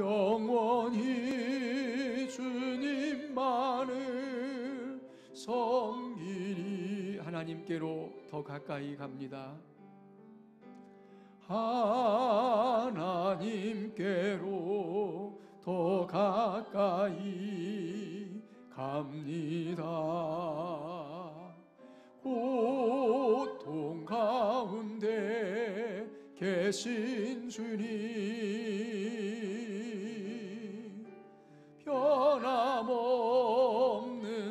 영원히 주님만을 섬기리. 하나님께로 더 가까이 갑니다. 하나님께로 더 가까이 갑니다. 고통 가운데 계신 주님, 변함없는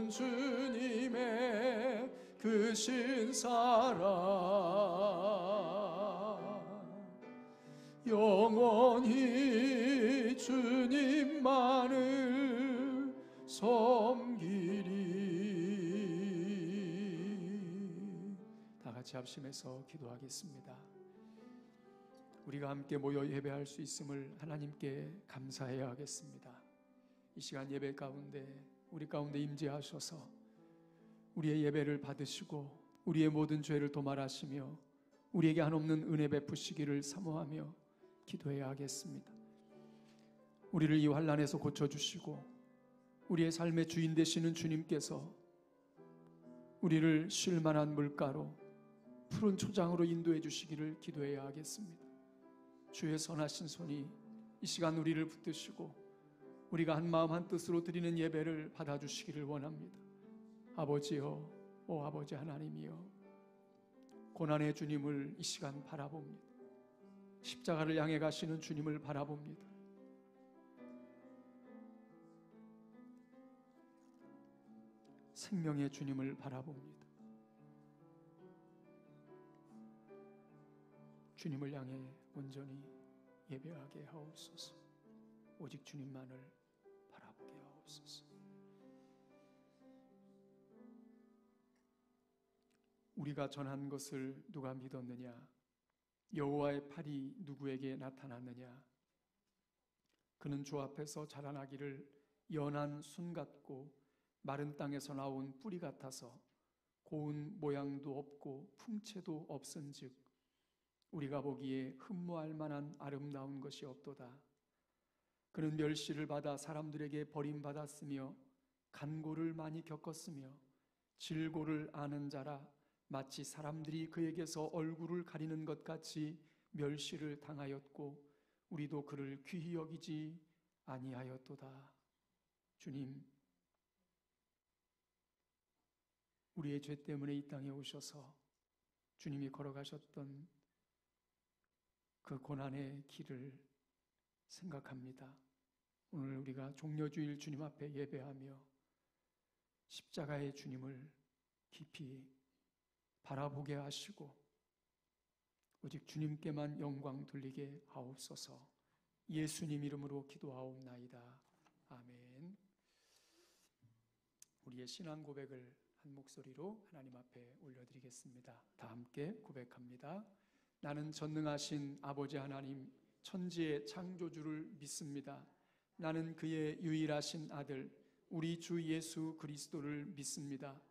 주님의 그 신사랑, 영원히 주님만을 섬기리. 다 같이 합심해서 기도하겠습니다. 우리가 함께 모여 예배할 수 있음을 하나님께 감사해야 하겠습니다. 이 시간 예배 가운데 우리 가운데 임재하셔서 우리의 예배를 받으시고 우리의 모든 죄를 도말하시며 우리에게 한없는 은혜 베푸시기를 사모하며 기도해야 하겠습니다. 우리를 이 환난에서 고쳐주시고 우리의 삶의 주인 되시는 주님께서 우리를 쉴 만한 물가로 푸른 초장으로 인도해 주시기를 기도해야 하겠습니다. 주의 선하신 손이 이 시간 우리를 붙드시고 우리가 한 마음 한 뜻으로 드리는 예배를 받아주시기를 원합니다. 아버지여, 오 아버지 하나님이여, 고난의 주님을 이 시간 바라봅니다. 십자가를 향해 가시는 주님을 바라봅니다. 생명의 주님을 바라봅니다. 주님을 향해 온전히 예배하게 하옵소서. 오직 주님만을 바라보게 하옵소서. 우리가 전한 것을 누가 믿었느냐? 여호와의 팔이 누구에게 나타났느냐? 그는 주 앞에서 자라나기를 연한 순 같고 마른 땅에서 나온 뿌리 같아서 고운 모양도 없고 풍채도 없은즉 우리가 보기에 흠모할 만한 아름다운 것이 없도다. 그는 멸시를 받아 사람들에게 버림받았으며 간고를 많이 겪었으며 질고를 아는 자라 마치 사람들이 그에게서 얼굴을 가리는 것 같이 멸시를 당하였고 우리도 그를 귀히 여기지 아니하였도다. 주님, 우리의 죄 때문에 이 땅에 오셔서 주님이 걸어가셨던 그 고난의 길을 생각합니다. 오늘 우리가 종려주일 주님 앞에 예배하며 십자가의 주님을 깊이 바라보게 하시고 오직 주님께만 영광 돌리게 하옵소서. 예수님 이름으로 기도하옵나이다. 아멘. 우리의 신앙 고백을 한 목소리로 하나님 앞에 올려드리겠습니다. 다 함께 고백합니다. 나는 전능하신 아버지 하나님, 천지의 창조주를 믿습니다. 나는 그의 유일하신 아들 우리 주 예수 그리스도를 믿습니다.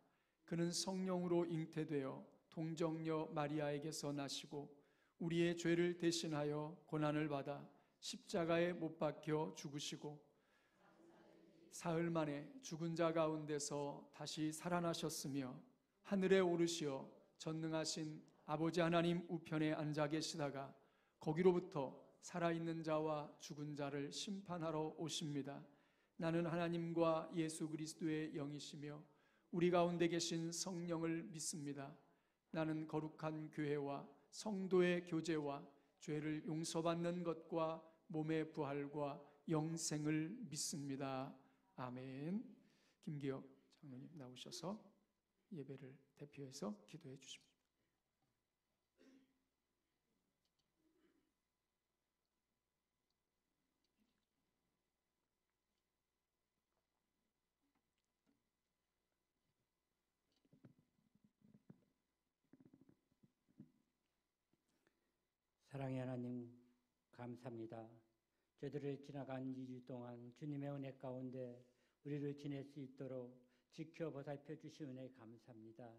그는 성령으로 잉태되어 동정녀 마리아에게서 나시고 우리의 죄를 대신하여 고난을 받아 십자가에 못 박혀 죽으시고 사흘 만에 죽은 자 가운데서 다시 살아나셨으며 하늘에 오르시어 전능하신 아버지 하나님 우편에 앉아 계시다가 거기로부터 살아있는 자와 죽은 자를 심판하러 오십니다. 나는 하나님과 예수 그리스도의 영이시며 우리 가운데 계신 성령을 믿습니다. 나는 거룩한 교회와 성도의 교제와 죄를 용서받는 것과 몸의 부활과 영생을 믿습니다. 아멘. 김기혁 장로님 나오셔서 예배를 대표해서 기도해 주십니다. 사랑의 하나님 감사합니다. 저들을 지나간 2주 동안 주님의 은혜 가운데 우리를 지낼 수 있도록 지켜 보살펴 주신 은혜 감사합니다.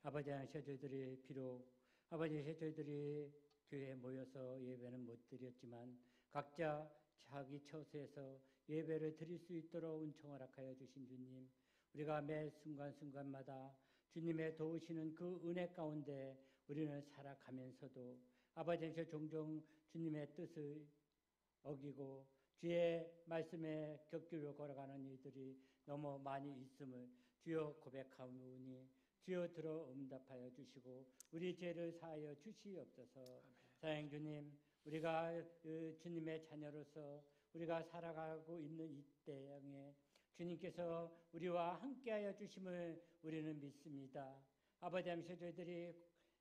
아버지 하나님, 저희들이 비록 아버지 저희들이 교회에 모여서 예배는 못 드렸지만 각자 자기 처소에서 예배를 드릴 수 있도록 은총을 허락하여 주신 주님, 우리가 매 순간순간마다 주님의 도우시는 그 은혜 가운데 우리는 살아가면서도 아버지께서 종종 주님의 뜻을 어기고 주의 말씀에 격기로 걸어가는 이들이 너무 많이 있음을 주여 고백하오니 주여 들어 응답하여 주시고 우리 죄를 사하여 주시옵소서. 사랑 주님, 우리가 주님의 자녀로서 우리가 살아가고 있는 이 때에 주님께서 우리와 함께하여 주심을 우리는 믿습니다. 아버지 하면서 저희들이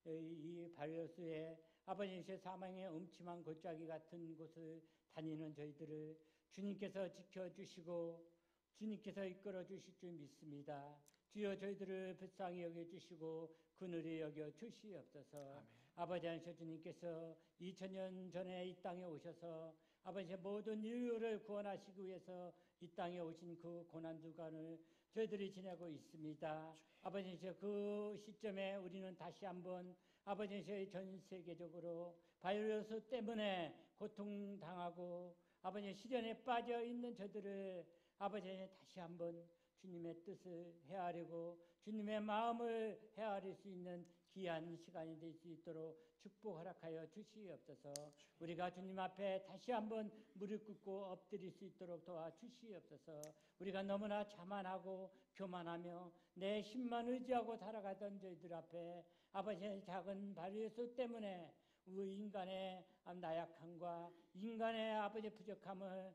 이 바리오스의 아버지의 사망의 음침한 골짜기 같은 곳을 다니는 저희들을 주님께서 지켜주시고 주님께서 이끌어 주실 줄 믿습니다. 주여 저희들을 불쌍히 여겨주시고 그늘이 여겨주시옵소서. 아버지 하나님 주님께서 2000년 전에 이 땅에 오셔서 아버지의 모든 인류를 구원하시기 위해서 이 땅에 오신 그 고난주간을 저희들이 지내고 있습니다. 아버지 그 시점에 우리는 다시 한번 아버지 전 세계적으로 바이러스 때문에 고통당하고 아버지 시련에 빠져 있는 저들을 아버지 다시 한번 주님의 뜻을 헤아리고 주님의 마음을 헤아릴 수 있는 귀한 시간이 될 수 있도록 축복 허락하여 주시옵소서. 우리가 주님 앞에 다시 한번 무릎 꿇고 엎드릴 수 있도록 도와주시옵소서. 우리가 너무나 자만하고 교만하며 내 힘만 의지하고 살아가던 저희들 앞에 아버지의 작은 바리에서 때문에 우리 인간의 나약함과 인간의 아버지 부족함을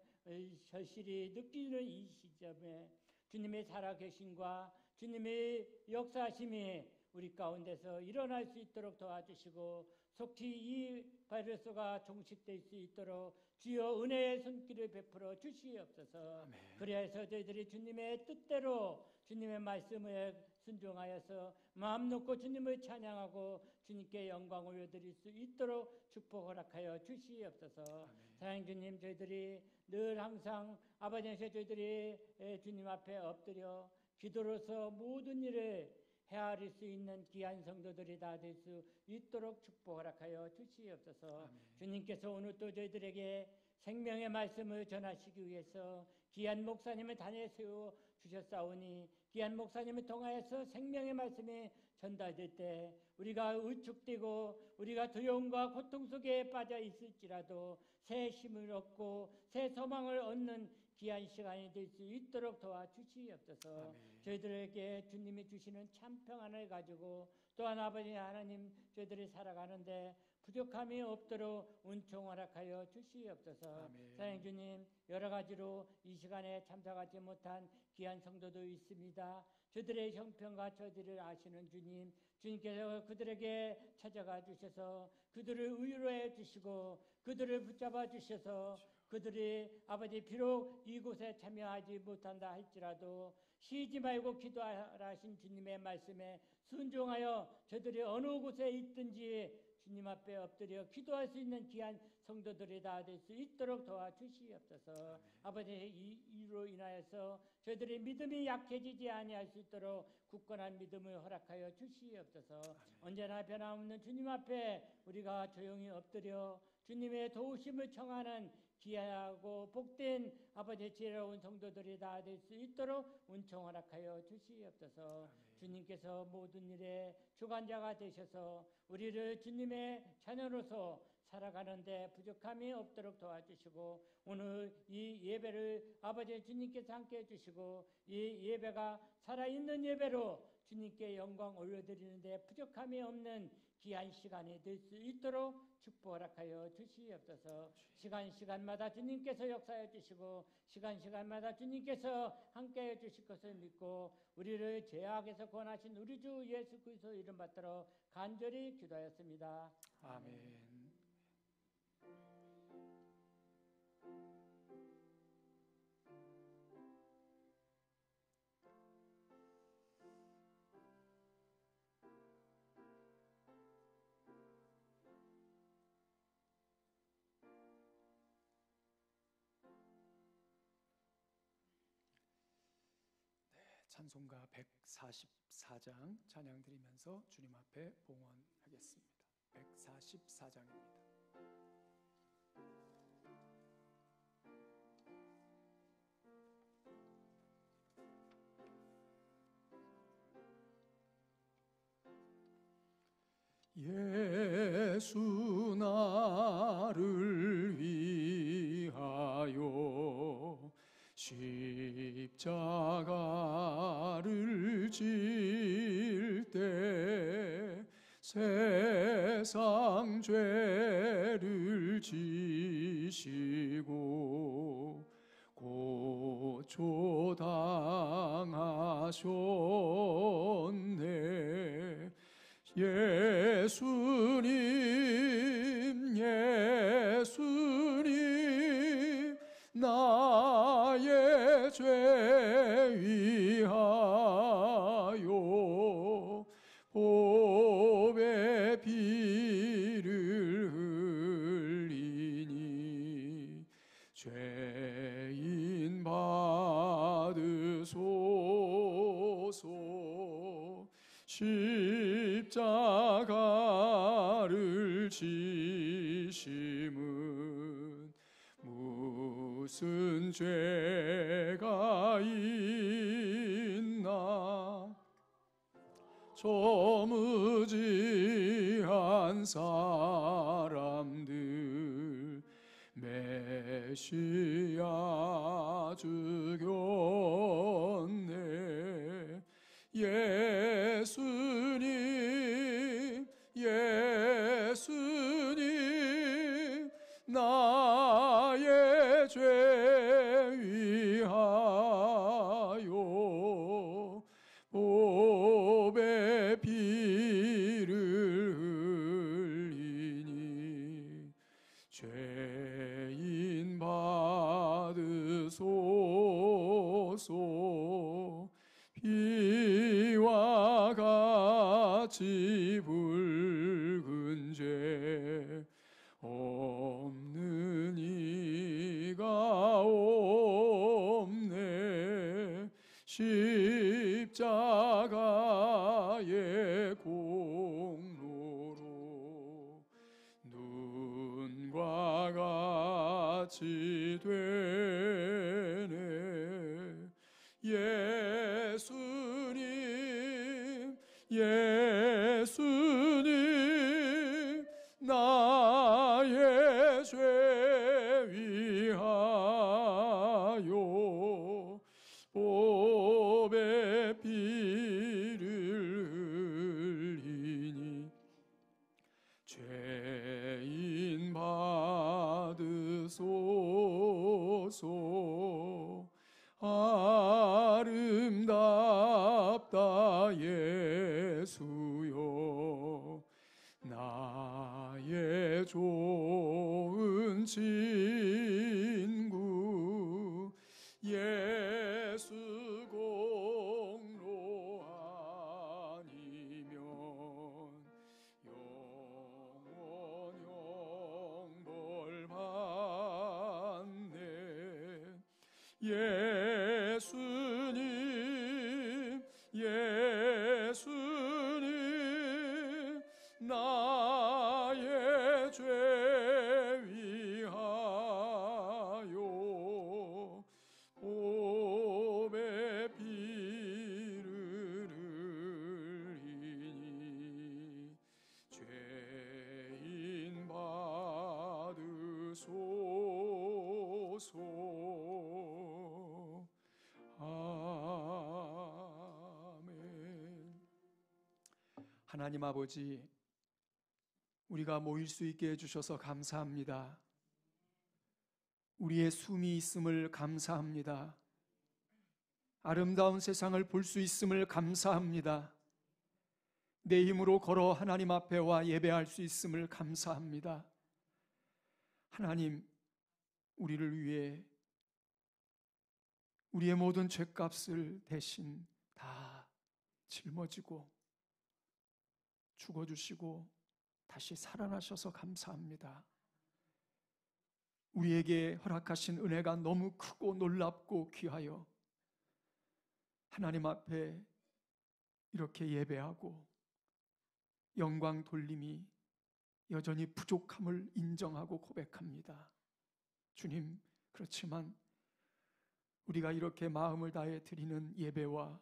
절실히 느끼는 이 시점에 주님의 살아계심과 주님의 역사하심이 우리 가운데서 일어날 수 있도록 도와주시고 속히 이 바이러스가 종식될 수 있도록 주여 은혜의 손길을 베풀어 주시옵소서. 그리하여서 저희들이 주님의 뜻대로 주님의 말씀에 순종하여서 마음 놓고 주님을 찬양하고 주님께 영광 올려드릴 수 있도록 축복 허락하여 주시옵소서. 사랑하는 주님, 저희들이 늘 항상 아버지께서 저희들이 주님 앞에 엎드려 기도로서 모든 일을 헤아릴 수 있는 귀한 성도들이 다 될 수 있도록 축복 허락하여 주시옵소서. 주님께서 오늘 또 저희들에게 생명의 말씀을 전하시기 위해서 귀한 목사님을 단에 세워 주셨사오니 귀한 목사님을 통하여서 생명의 말씀이 전달될 때 우리가 위축되고 우리가 두려움과 고통 속에 빠져 있을지라도 새 힘을 얻고 새 소망을 얻는 귀한 시간이 될 수 있도록 도와주시옵소서. 저희들에게 주님이 주시는 참 평안을 가지고 또한 아버지 하나님 저희들이 살아가는데 부족함이 없도록 은총 허락하여 주시옵소서. 사랑하는 주님, 여러 가지로 이 시간에 참석하지 못한 귀한 성도도 있습니다. 저들의 형편과 저들을 아시는 주님, 주님께서 그들에게 찾아가 주셔서 그들을 위로해 주시고 그들을 붙잡아 주셔서 그들이 아버지 비록 이곳에 참여하지 못한다 할지라도 쉬지 말고 기도하라 하신 주님의 말씀에 순종하여 저들이 어느 곳에 있든지 주님 앞에 엎드려 기도할 수 있는 귀한 성도들이 다 될 수 있도록 도와주시옵소서. 아버지 이로 인하여서 저희들의 믿음이 약해지지 아니할 수 있도록 굳건한 믿음을 허락하여 주시옵소서. 언제나 변함없는 주님 앞에 우리가 조용히 엎드려 주님의 도우심을 청하는 귀하고 복된 아버지의 지혜로운 성도들이 다 될 수 있도록 은총 허락하여 주시옵소서. 주님께서 모든 일에 주관자가 되셔서 우리를 주님의 자녀로서 살아가는데 부족함이 없도록 도와주시고 오늘 이 예배를 아버지 주님께서 함께 해주시고 이 예배가 살아있는 예배로 주님께 영광 올려드리는데 부족함이 없는 귀한 시간이 될 수 있도록 축복 허락하여 주시옵소서. 시간마다 주님께서 역사해 주시고 시간마다 주님께서 함께해 주실 것을 믿고 우리를 죄악에서 구원하신 우리 주 예수 그리스도 이름 받들어 간절히 기도하였습니다. 아멘. 찬송가 144장 찬양 드리면서 주님 앞에 봉헌하겠습니다. 144장입니다. 예수 나를 위하여 십자가를 질 때 세상 죄를 지시고 고초 당하셨네. 예수님 예수님 나의 죄 위하여 보배 피를 흘리니 죄인 받으소서. 십자가를 지심은 무슨 죄가 있나. 저무지한 사람들 메시아 죽였네. 예수님 예수님 나의 죄 위하여 보배 피를 흘리니 죄인 받으소서. 비와 같이 붉은 죄 없는 이가 없네. 십자가의 공로로 눈과 같이 되네. 예수님 예수님 나의 죄 위하여 보배 피를 흘리니 죄인 받으소서. 아름답다 예수여 나의 좋은 친구. 예수 공로 아니면 영원 영벌 받네. 예수님 예수님 나의 죄 위하여 보배 피를 흘리니 죄인 받으소서. 아멘. 하나님 아버지, 우리가 모일 수 있게 해주셔서 감사합니다. 우리의 숨이 있음을 감사합니다. 아름다운 세상을 볼 수 있음을 감사합니다. 내 힘으로 걸어 하나님 앞에 와 예배할 수 있음을 감사합니다. 하나님, 우리를 위해 우리의 모든 죄값을 대신 다 짊어지고 죽어주시고 다시 살아나셔서 감사합니다. 우리에게 허락하신 은혜가 너무 크고 놀랍고 귀하여 하나님 앞에 이렇게 예배하고 영광 돌림이 여전히 부족함을 인정하고 고백합니다. 주님, 그렇지만 우리가 이렇게 마음을 다해 드리는 예배와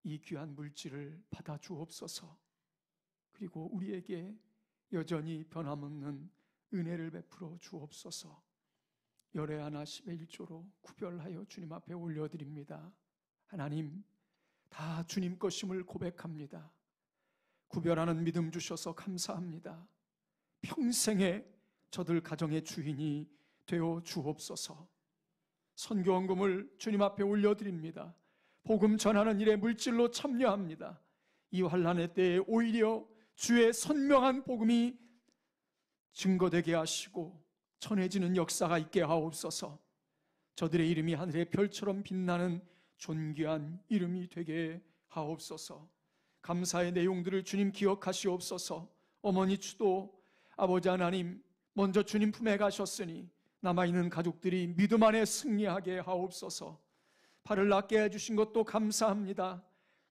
이 귀한 물질을 받아 주옵소서. 하나님, 우리를 위해 우리의 모든 죄값을 대신 다 짊어지고 죽어주시고 다시 살아나셔서 감사합니다. 우리에게 허락하신 은혜가 너무 크고 놀랍고 귀하여 하나님 앞에 이렇게 예배하고 영광 돌림이 여전히 부족함을 인정하고 고백합니다. 주님, 그렇지만 우리가 이렇게 마음을 다해 드리는 예배와 그리고 우리에게 여전히 변함없는 은혜를 베풀어 주옵소서. 열애 하나 10의 1조로 구별하여 주님 앞에 올려드립니다. 하나님, 다 주님 것임을 고백합니다. 구별하는 믿음 주셔서 감사합니다. 평생에 저들 가정의 주인이 되어 주옵소서. 선교헌금을 주님 앞에 올려드립니다. 복음 전하는 일에 물질로 참여합니다. 이 환난의 때에 오히려 주의 선명한 복음이 증거되게 하시고 전해지는 역사가 있게 하옵소서. 저들의 이름이 하늘의 별처럼 빛나는 존귀한 이름이 되게 하옵소서. 감사의 내용들을 주님 기억하시옵소서. 어머니 추도 아버지 하나님, 먼저 주님 품에 가셨으니 남아있는 가족들이 믿음 안에 승리하게 하옵소서. 발을 낫게 해주신 것도 감사합니다.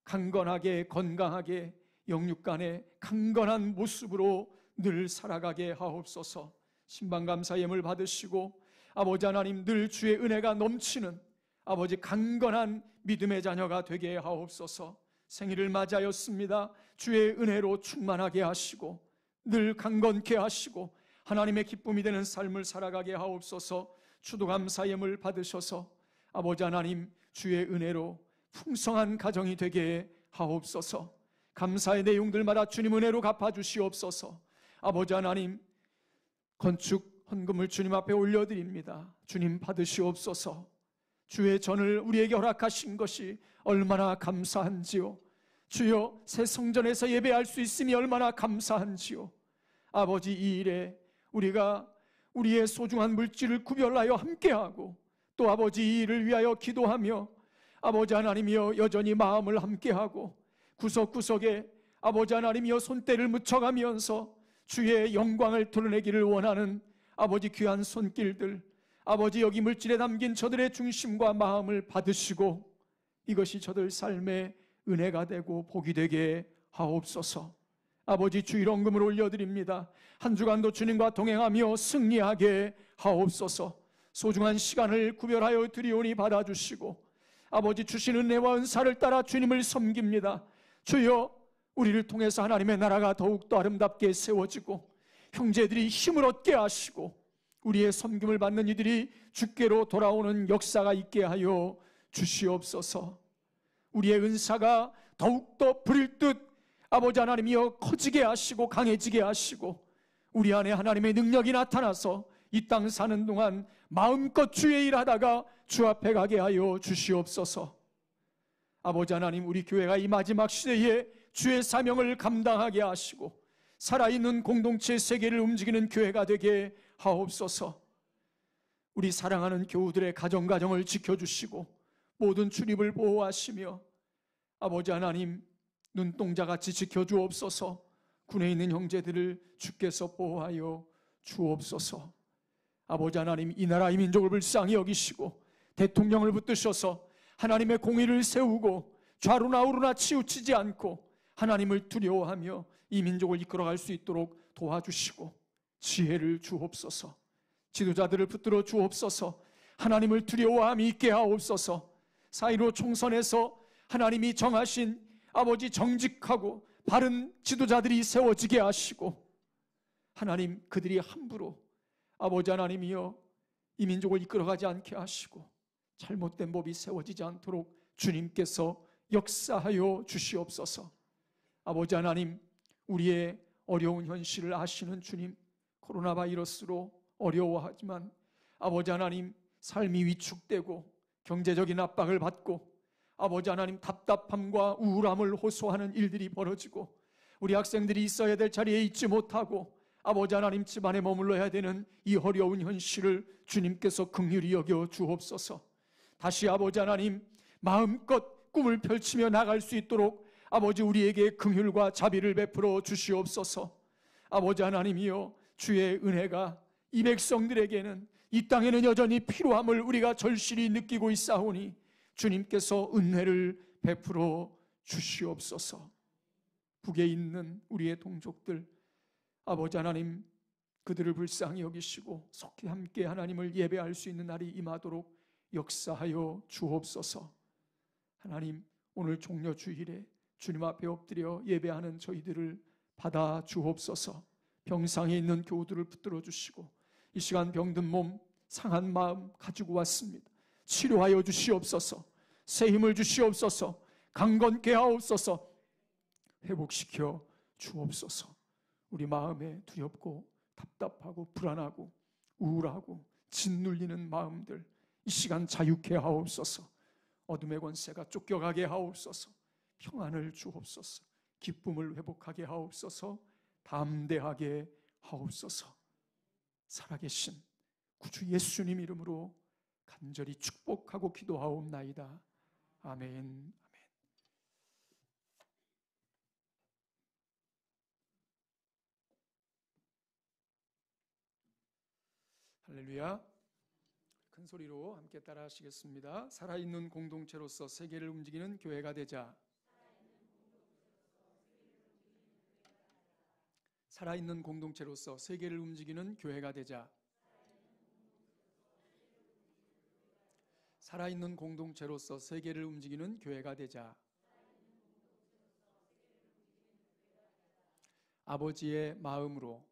강건하게 건강하게 영육간의 강건한 모습으로 늘 살아가게 하옵소서. 신방감사 예물 받으시고 아버지 하나님, 늘 주의 은혜가 넘치는 아버지 강건한 믿음의 자녀가 되게 하옵소서. 생일을 맞이하였습니다. 주의 은혜로 충만하게 하시고 늘 강건케 하시고 하나님의 기쁨이 되는 삶을 살아가게 하옵소서. 추도감사 예물 받으셔서 아버지 하나님, 주의 은혜로 풍성한 가정이 되게 하옵소서. 감사의 내용들마다 주님 은혜로 갚아주시옵소서. 아버지 하나님, 건축 헌금을 주님 앞에 올려드립니다. 주님 받으시옵소서. 주의 전을 우리에게 허락하신 것이 얼마나 감사한지요. 주여, 새 성전에서 예배할 수 있음이 얼마나 감사한지요. 아버지, 이 일에 우리가 우리의 소중한 물질을 구별하여 함께하고 또 아버지 이 일을 위하여 기도하며 아버지 하나님이여 여전히 마음을 함께하고 구석구석에 아버지 하나님이여 손때를 묻혀가면서 주의 영광을 드러내기를 원하는 아버지 귀한 손길들, 아버지 여기 물질에 담긴 저들의 중심과 마음을 받으시고 이것이 저들 삶의 은혜가 되고 복이 되게 하옵소서. 아버지, 주일헌금을 올려드립니다. 한 주간도 주님과 동행하며 승리하게 하옵소서. 소중한 시간을 구별하여 드리오니 받아주시고 아버지, 주신 은혜와 은사를 따라 주님을 섬깁니다. 주여, 우리를 통해서 하나님의 나라가 더욱더 아름답게 세워지고 형제들이 힘을 얻게 하시고 우리의 섬김을 받는 이들이 주께로 돌아오는 역사가 있게 하여 주시옵소서. 우리의 은사가 더욱더 부릴 듯 아버지 하나님이여 커지게 하시고 강해지게 하시고 우리 안에 하나님의 능력이 나타나서 이 땅 사는 동안 마음껏 주의 일하다가 주 앞에 가게 하여 주시옵소서. 아버지 하나님, 우리 교회가 이 마지막 시대에 주의 사명을 감당하게 하시고 살아있는 공동체 세계를 움직이는 교회가 되게 하옵소서. 우리 사랑하는 교우들의 가정을 지켜주시고 모든 출입을 보호하시며 아버지 하나님, 눈동자같이 지켜주옵소서. 군에 있는 형제들을 주께서 보호하여 주옵소서. 아버지 하나님, 이 나라 이 민족을 불쌍히 여기시고 대통령을 붙드셔서 하나님의 공의를 세우고 좌로나 우로나 치우치지 않고 하나님을 두려워하며 이 민족을 이끌어갈 수 있도록 도와주시고 지혜를 주옵소서. 지도자들을 붙들어 주옵소서. 하나님을 두려워함이 있게 하옵소서. 4.15 총선에서 하나님이 정하신 아버지 정직하고 바른 지도자들이 세워지게 하시고 하나님, 그들이 함부로 아버지 하나님이여 이 민족을 이끌어가지 않게 하시고 잘못된 법이 세워지지 않도록 주님께서 역사하여 주시옵소서. 아버지 하나님, 우리의 어려운 현실을 아시는 주님, 코로나 바이러스로 어려워하지만 아버지 하나님, 삶이 위축되고 경제적인 압박을 받고 아버지 하나님, 답답함과 우울함을 호소하는 일들이 벌어지고 우리 학생들이 있어야 될 자리에 있지 못하고 아버지 하나님, 집안에 머물러야 되는 이 어려운 현실을 주님께서 긍휼히 여겨 주옵소서. 다시 아버지 하나님, 마음껏 꿈을 펼치며 나갈 수 있도록 아버지 우리에게 긍휼과 자비를 베풀어 주시옵소서. 아버지 하나님이여, 주의 은혜가 이 백성들에게는 이 땅에는 여전히 필요함을 우리가 절실히 느끼고 있사오니 주님께서 은혜를 베풀어 주시옵소서. 북에 있는 우리의 동족들 아버지 하나님, 그들을 불쌍히 여기시고 속히 함께 하나님을 예배할 수 있는 날이 임하도록 역사하여 주옵소서. 하나님, 오늘 종려 주일에 주님 앞에 엎드려 예배하는 저희들을 받아 주옵소서. 병상에 있는 교우들을 붙들어 주시고 이 시간 병든 몸, 상한 마음 가지고 왔습니다. 치료하여 주시옵소서. 새 힘을 주시옵소서. 강건케 하옵소서. 회복시켜 주옵소서. 우리 마음에 두렵고 답답하고 불안하고 우울하고 짓눌리는 마음들 이 시간 자유케 하옵소서. 어둠의 권세가 쫓겨가게 하옵소서. 평안을 주옵소서. 기쁨을 회복하게 하옵소서. 담대하게 하옵소서. 살아계신 구주 예수님 이름으로 간절히 축복하고 기도하옵나이다. 아멘. 할렐루야. 큰 소리로 함께 따라 하시겠습니다. 살아있는 공동체로서 세계를 움직이는 교회가 되자. 살아있는 공동체로서 세계를 움직이는 교회가 되자. 살아있는 공동체로서 세계를 움직이는 교회가 되자. 아버지의 마음으로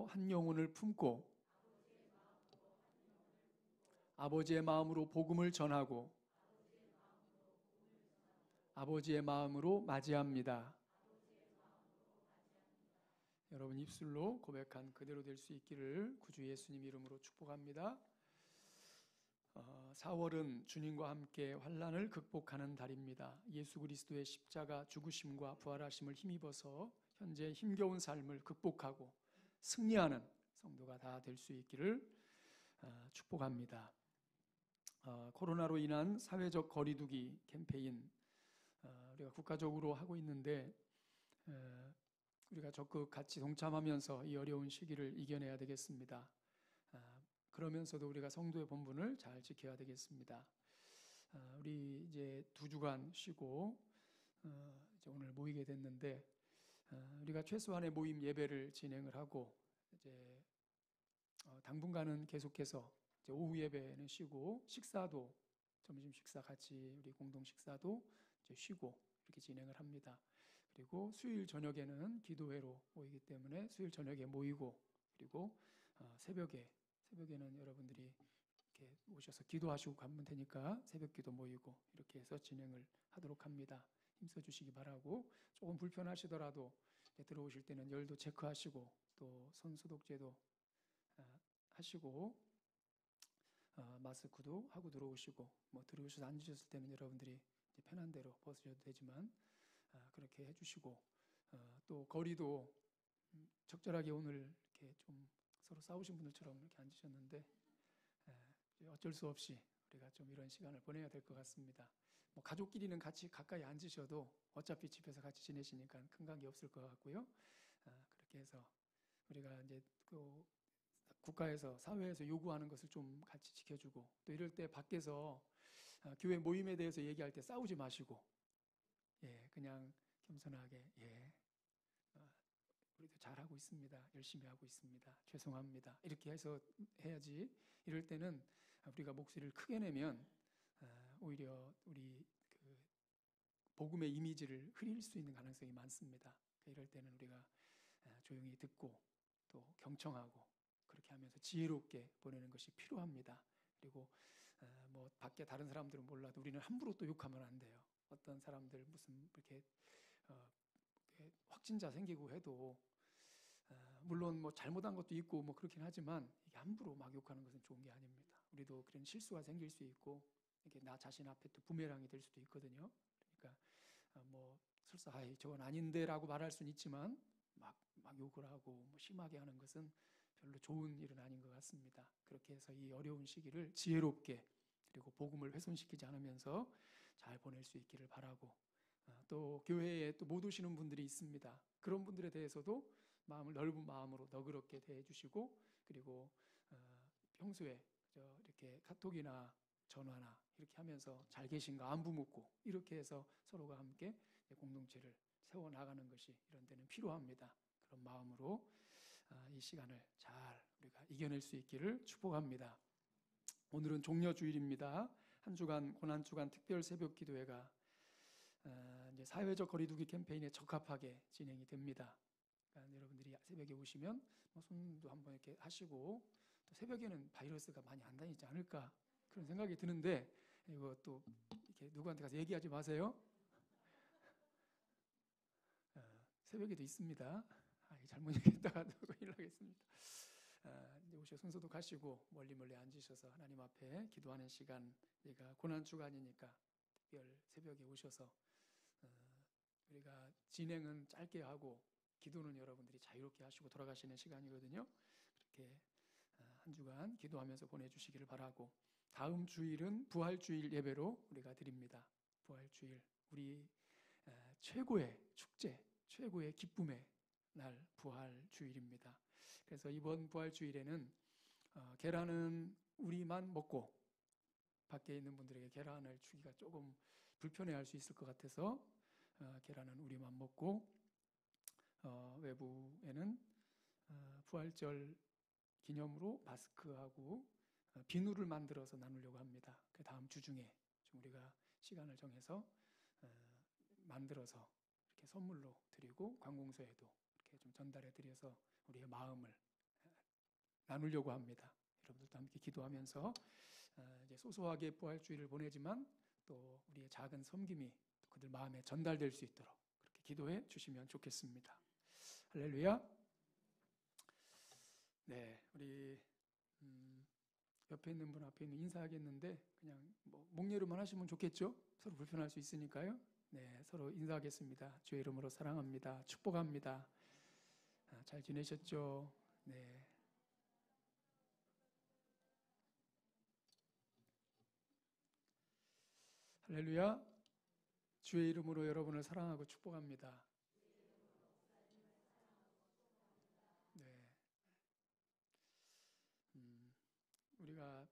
한 영혼을 품고 아버지의 마음으로 복음을 전하고 아버지의 마음으로 맞이합니다. 여러분 입술로 고백한 그대로 될 수 있기를 구주 예수님 이름으로 축복합니다. 4월은 주님과 함께 환난을 극복하는 달입니다. 예수 그리스도의 십자가 죽으심과 부활하심을 힘입어서 현재 힘겨운 삶을 극복하고 승리하는 성도가 다 될 수 있기를 축복합니다. 코로나로 인한 사회적 거리두기 캠페인 우리가 국가적으로 하고 있는데 우리가 적극 같이 동참하면서 이 어려운 시기를 이겨내야 되겠습니다. 그러면서도 우리가 성도의 본분을 잘 지켜야 되겠습니다. 우리 이제 2주간 쉬고 이제 오늘 모이게 됐는데 우리가 최소한의 모임 예배를 진행을 하고 이제 당분간은 계속해서 이제 오후 예배는 쉬고 식사도 점심 식사 같이 우리 공동 식사도 이제 쉬고 이렇게 진행을 합니다. 그리고 수요일 저녁에는 기도회로 모이기 때문에 수요일 저녁에 모이고 그리고 새벽에는 여러분들이 이렇게 오셔서 기도하시고 가면 되니까 새벽기도 모이고 이렇게 해서 진행을 하도록 합니다. 힘써 주시기 바라고 조금 불편하시더라도 들어오실 때는 열도 체크하시고 또 손 소독제도 하시고 마스크도 하고 들어오시고 뭐 들어오셔서 앉으셨을 때는 여러분들이 이제 편한 대로 벗으셔도 되지만 그렇게 해주시고 또 거리도 적절하게 오늘 이렇게 좀 서로 싸우신 분들처럼 이렇게 앉으셨는데 어쩔 수 없이 우리가 좀 이런 시간을 보내야 될 것 같습니다. 뭐 가족끼리는 같이 가까이 앉으셔도 어차피 집에서 같이 지내시니까 큰 관계 없을 것 같고요. 그렇게 해서 우리가 이제 그 국가에서 사회에서 요구하는 것을 좀 같이 지켜주고 또 이럴 때 밖에서 교회 모임에 대해서 얘기할 때 싸우지 마시고 그냥 겸손하게 우리도 잘하고 있습니다. 열심히 하고 있습니다. 죄송합니다. 이렇게 해서 해야지. 이럴 때는 우리가 목소리를 크게 내면 오히려 우리 그 복음의 이미지를 흐릴 수 있는 가능성이 많습니다. 이럴 때는 우리가 조용히 듣고 또 경청하고 그렇게 하면서 지혜롭게 보내는 것이 필요합니다. 그리고 뭐 밖에 다른 사람들은 몰라도 우리는 함부로 또 욕하면 안 돼요. 어떤 사람들 무슨 이렇게 확진자 생기고 해도 물론 뭐 잘못한 것도 있고 뭐 그렇긴 하지만 이게 함부로 막 욕하는 것은 좋은 게 아닙니다. 우리도 그런 실수가 생길 수 있고 이게 나 자신 앞에 또 부메랑이 될 수도 있거든요. 그러니까 뭐 설사 저건 아닌데라고 말할 수는 있지만 막 욕을 하고 뭐 심하게 하는 것은 별로 좋은 일은 아닌 것 같습니다. 그렇게 해서 이 어려운 시기를 지혜롭게 그리고 복음을 훼손시키지 않으면서 잘 보낼 수 있기를 바라고 또 교회에 또 못 오시는 분들이 있습니다. 그런 분들에 대해서도 마음을 넓은 마음으로 너그럽게 대해주시고 그리고 평소에 이렇게 카톡이나 전화나 이렇게 하면서 잘 계신가 안부 묻고 이렇게 해서 서로가 함께 공동체를 세워나가는 것이 이런 데는 필요합니다. 그런 마음으로 이 시간을 잘 우리가 이겨낼 수 있기를 축복합니다. 오늘은 종려주일입니다. 한 주간 고난주간 특별 새벽 기도회가 이제 이제 사회적 거리두기 캠페인에 적합하게 진행이 됩니다. 그러니까 여러분들이 새벽에 오시면 손도 한번 이렇게 하시고, 또 새벽에는 바이러스가 많이 안 다니지 않을까 그런 생각이 드는데, 이거 또 이렇게 누구한테 가서 얘기하지 마세요. 새벽에도 있습니다. 잘못 얘기했다가 큰일 나겠습니다. 이제 오셔 손소독하시고 멀리 앉으셔서 하나님 앞에 기도하는 시간, 얘가 고난 주간이니까 특별 새벽에 오셔서 우리가 진행은 짧게 하고 기도는 여러분들이 자유롭게 하시고 돌아가시는 시간이거든요. 그렇게 한 주간 기도하면서 보내주시기를 바라고, 다음 주일은 부활주일 예배로 우리가 드립니다. 부활주일, 우리 최고의 축제, 최고의 기쁨의 날 부활주일입니다. 그래서 이번 부활주일에는 계란은 우리만 먹고 밖에 있는 분들에게 계란을 주기가 조금 불편해할 수 있을 것 같아서 계란은 우리만 먹고, 외부에는 부활절 기념으로 마스크하고 비누를 만들어서 나누려고 합니다. 그 다음 주 중에 좀 우리가 시간을 정해서 만들어서 이렇게 선물로 드리고 관공서에도 이렇게 좀 전달해 드려서 우리의 마음을 나누려고 합니다. 여러분들도 함께 기도하면서 이제 소소하게 부활주일을 보내지만 또 우리의 작은 섬김이 또 그들 마음에 전달될 수 있도록 그렇게 기도해 주시면 좋겠습니다. 할렐루야. 네, 우리 옆에 있는 분 앞에 있는 인사하겠는데 그냥 목례로만 하시면 좋겠죠? 서로 불편할 수 있으니까요. 네, 서로 인사하겠습니다. 주의 이름으로 사랑합니다. 축복합니다. 잘 지내셨죠? 네. 할렐루야. 주의 이름으로 여러분을 사랑하고 축복합니다. 네. 우리가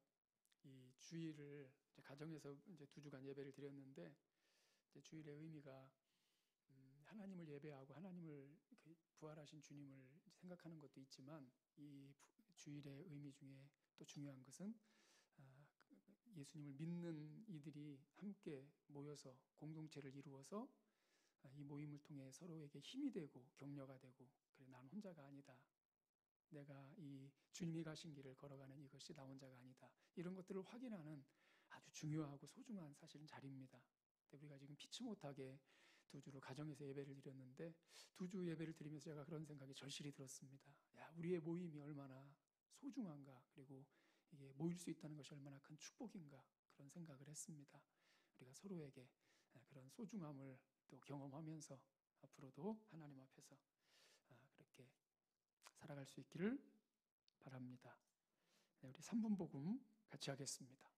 이 주일을 이제 가정에서 이제 2주간 예배를 드렸는데, 이제 주일의 의미가 하나님을 예배하고 하나님을 부활하신 주님을 생각하는 것도 있지만, 이 주일의 의미 중에 또 중요한 것은 예수님을 믿는 이들이 함께 모여서 공동체를 이루어서 이 모임을 통해 서로에게 힘이 되고 격려가 되고, 그래 난 혼자가 아니다, 내가 이 주님이 가신 길을 걸어가는 이것이 나 혼자가 아니다, 이런 것들을 확인하는 아주 중요하고 소중한 사실은 자리입니다. 우리가 지금 피치 못하게 2주로 가정에서 예배를 드렸는데, 2주 예배를 드리면서 제가 그런 생각이 절실히 들었습니다. 야, 우리의 모임이 얼마나 소중한가, 그리고 이게 모일 수 있다는 것이 얼마나 큰 축복인가, 그런 생각을 했습니다. 우리가 서로에게 그런 소중함을 또 경험하면서 앞으로도 하나님 앞에서 그렇게 살아갈 수 있기를 바랍니다. 네, 우리 3분 복음 같이 하겠습니다.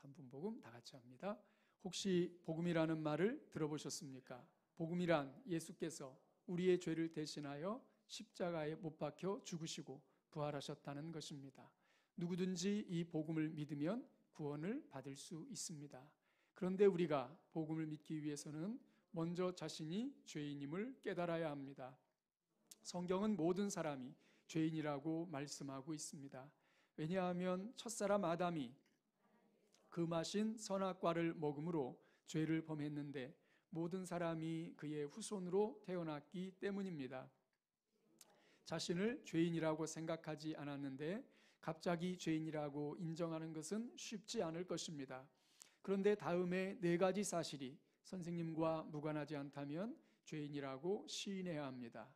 3분 복음 다 같이 합니다. 혹시 복음이라는 말을 들어보셨습니까? 복음이란 예수께서 우리의 죄를 대신하여 십자가에 못 박혀 죽으시고 부활하셨다는 것입니다. 누구든지 이 복음을 믿으면 구원을 받을 수 있습니다. 그런데 우리가 복음을 믿기 위해서는 먼저 자신이 죄인임을 깨달아야 합니다. 성경은 모든 사람이 죄인이라고 말씀하고 있습니다. 왜냐하면 첫사람 아담이 금하신 선악과를 먹음으로 죄를 범했는데 모든 사람이 그의 후손으로 태어났기 때문입니다. 자신을 죄인이라고 생각하지 않았는데 갑자기 죄인이라고 인정하는 것은 쉽지 않을 것입니다. 그런데 다음에 4가지 사실이 선생님과 무관하지 않다면 죄인이라고 시인해야 합니다.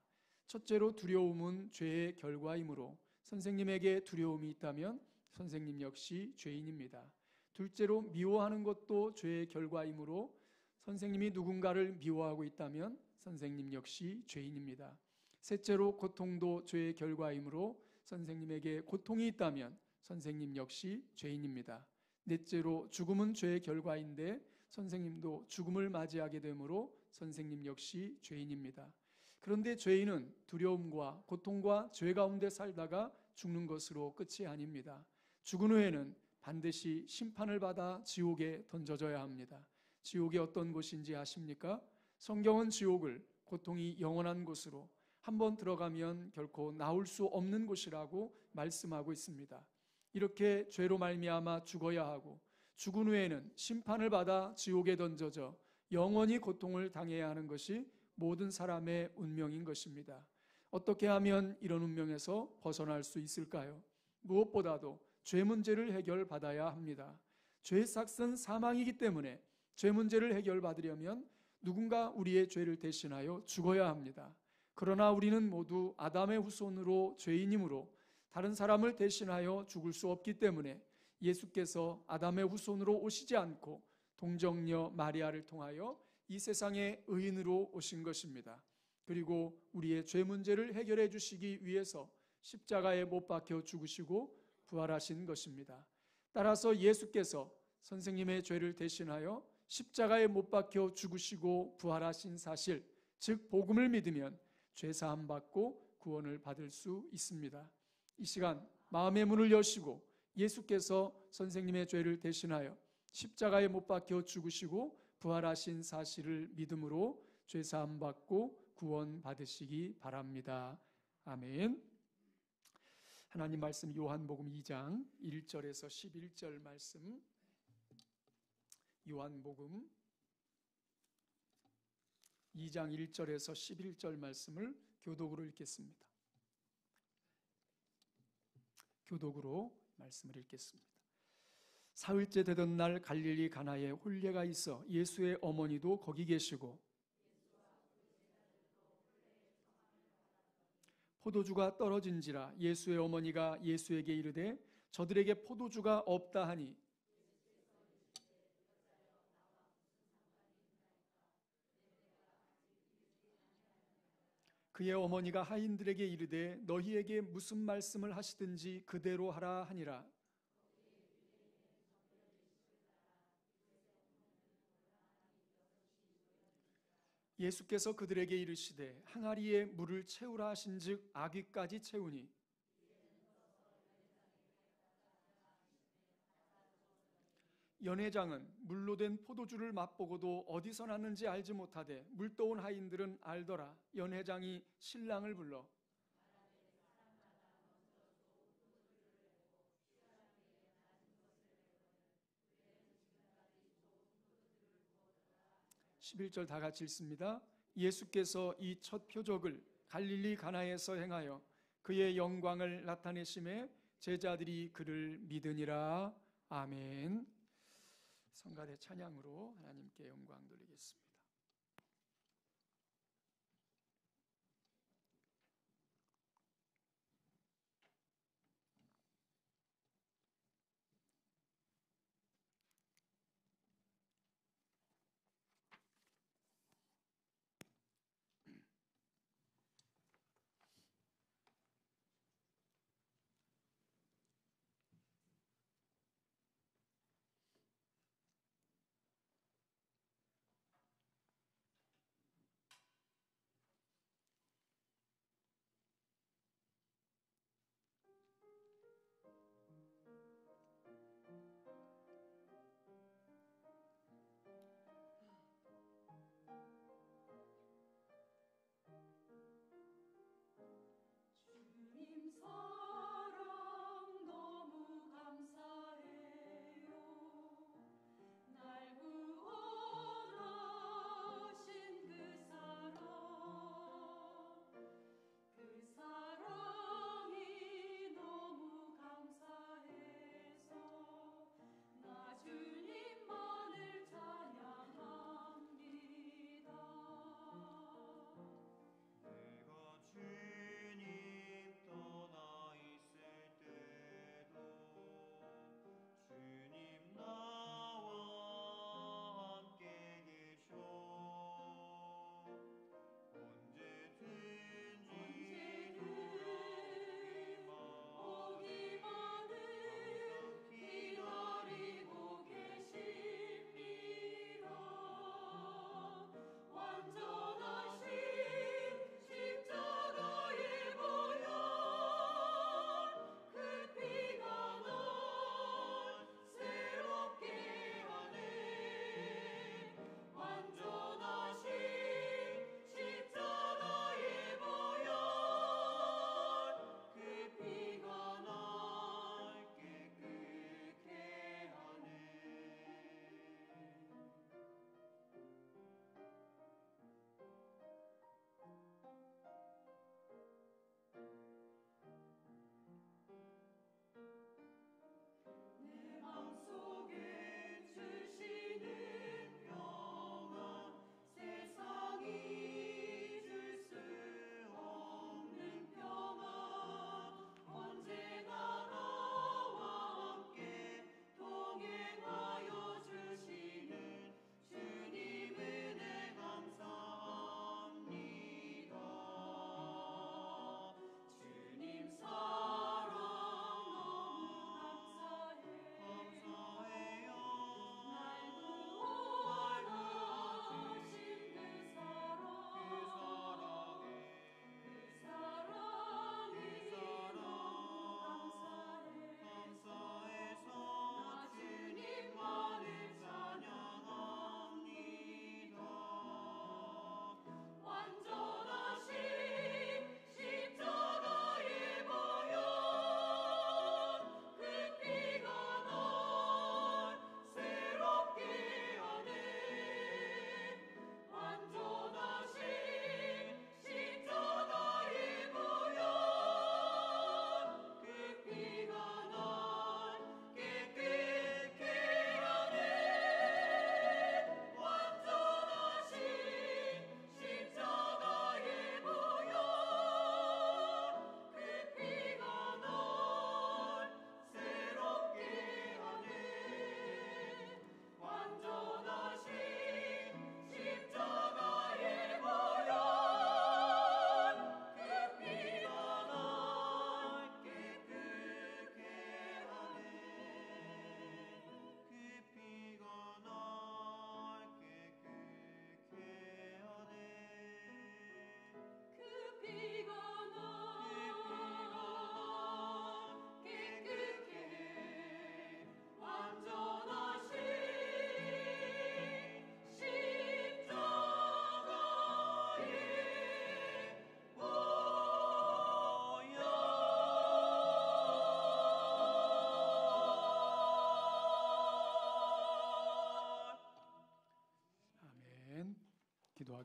첫째로, 두려움은 죄의 결과이므로 선생님에게 두려움이 있다면 선생님 역시 죄인입니다. 둘째로, 미워하는 것도 죄의 결과이므로 선생님이 누군가를 미워하고 있다면 선생님 역시 죄인입니다. 셋째로, 고통도 죄의 결과이므로 선생님에게 고통이 있다면 선생님 역시 죄인입니다. 넷째로, 죽음은 죄의 결과인데 선생님도 죽음을 맞이하게 되므로 선생님 역시 죄인입니다. 그런데 죄인은 두려움과 고통과 죄 가운데 살다가 죽는 것으로 끝이 아닙니다. 죽은 후에는 반드시 심판을 받아 지옥에 던져져야 합니다. 지옥이 어떤 곳인지 아십니까? 성경은 지옥을 고통이 영원한 곳으로, 한번 들어가면 결코 나올 수 없는 곳이라고 말씀하고 있습니다. 이렇게 죄로 말미암아 죽어야 하고 죽은 후에는 심판을 받아 지옥에 던져져 영원히 고통을 당해야 하는 것이 모든 사람의 운명인 것입니다. 어떻게 하면 이런 운명에서 벗어날 수 있을까요? 무엇보다도 죄 문제를 해결받아야 합니다. 죄의 삭은 사망이기 때문에 죄 문제를 해결받으려면 누군가 우리의 죄를 대신하여 죽어야 합니다. 그러나 우리는 모두 아담의 후손으로 죄인이므로 다른 사람을 대신하여 죽을 수 없기 때문에 예수께서 아담의 후손으로 오시지 않고 동정녀 마리아를 통하여 이 세상의 의인으로 오신 것입니다. 그리고 우리의 죄 문제를 해결해 주시기 위해서 십자가에 못 박혀 죽으시고 부활하신 것입니다. 따라서 예수께서 선생님의 죄를 대신하여 십자가에 못 박혀 죽으시고 부활하신 사실, 즉 복음을 믿으면 죄 사함 받고 구원을 받을 수 있습니다. 이 시간 마음의 문을 여시고 예수께서 선생님의 죄를 대신하여 십자가에 못 박혀 죽으시고 부활하신 사실을 믿음으로 죄 사함 받고 구원 받으시기 바랍니다. 아멘. 하나님 말씀 요한복음 2장 1절에서 11절 말씀, 요한복음 2장 1절에서 11절 말씀을 교독으로 읽겠습니다. 교독으로 말씀을 읽겠습니다. 사흘째 되던 날 갈릴리 가나에 혼례가 있어 예수의 어머니도 거기 계시고 포도주가 떨어진지라 예수의 어머니가 예수에게 이르되 저들에게 포도주가 없다 하니 그의 어머니가 하인들에게 이르되 너희에게 무슨 말씀을 하시든지 그대로 하라 하니라. 예수께서 그들에게 이르시되 항아리에 물을 채우라 하신즉 아귀까지 채우니 연회장은 물로 된 포도주를 맛보고도 어디서 났는지 알지 못하되 물떠온 하인들은 알더라. 연회장이 신랑을 불러 11절 다 같이 읽습니다. 예수께서 이 첫 표적을 갈릴리 가나에서 행하여 그의 영광을 나타내심에 제자들이 그를 믿으니라. 아멘. 성가대 찬양으로 하나님께 영광 돌리겠습니다.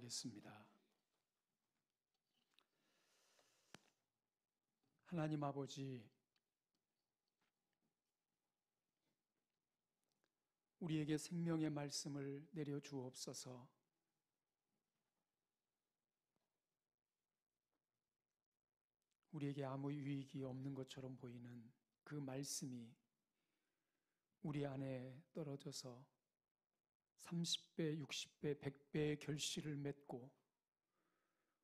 기도하겠습니다. 하나님 아버지, 우리에게 생명의 말씀을 내려 주옵소서. 우리에게 아무 유익이 없는 것처럼 보이는 그 말씀이 우리 안에 떨어져서 30배, 60배, 100배의 결실을 맺고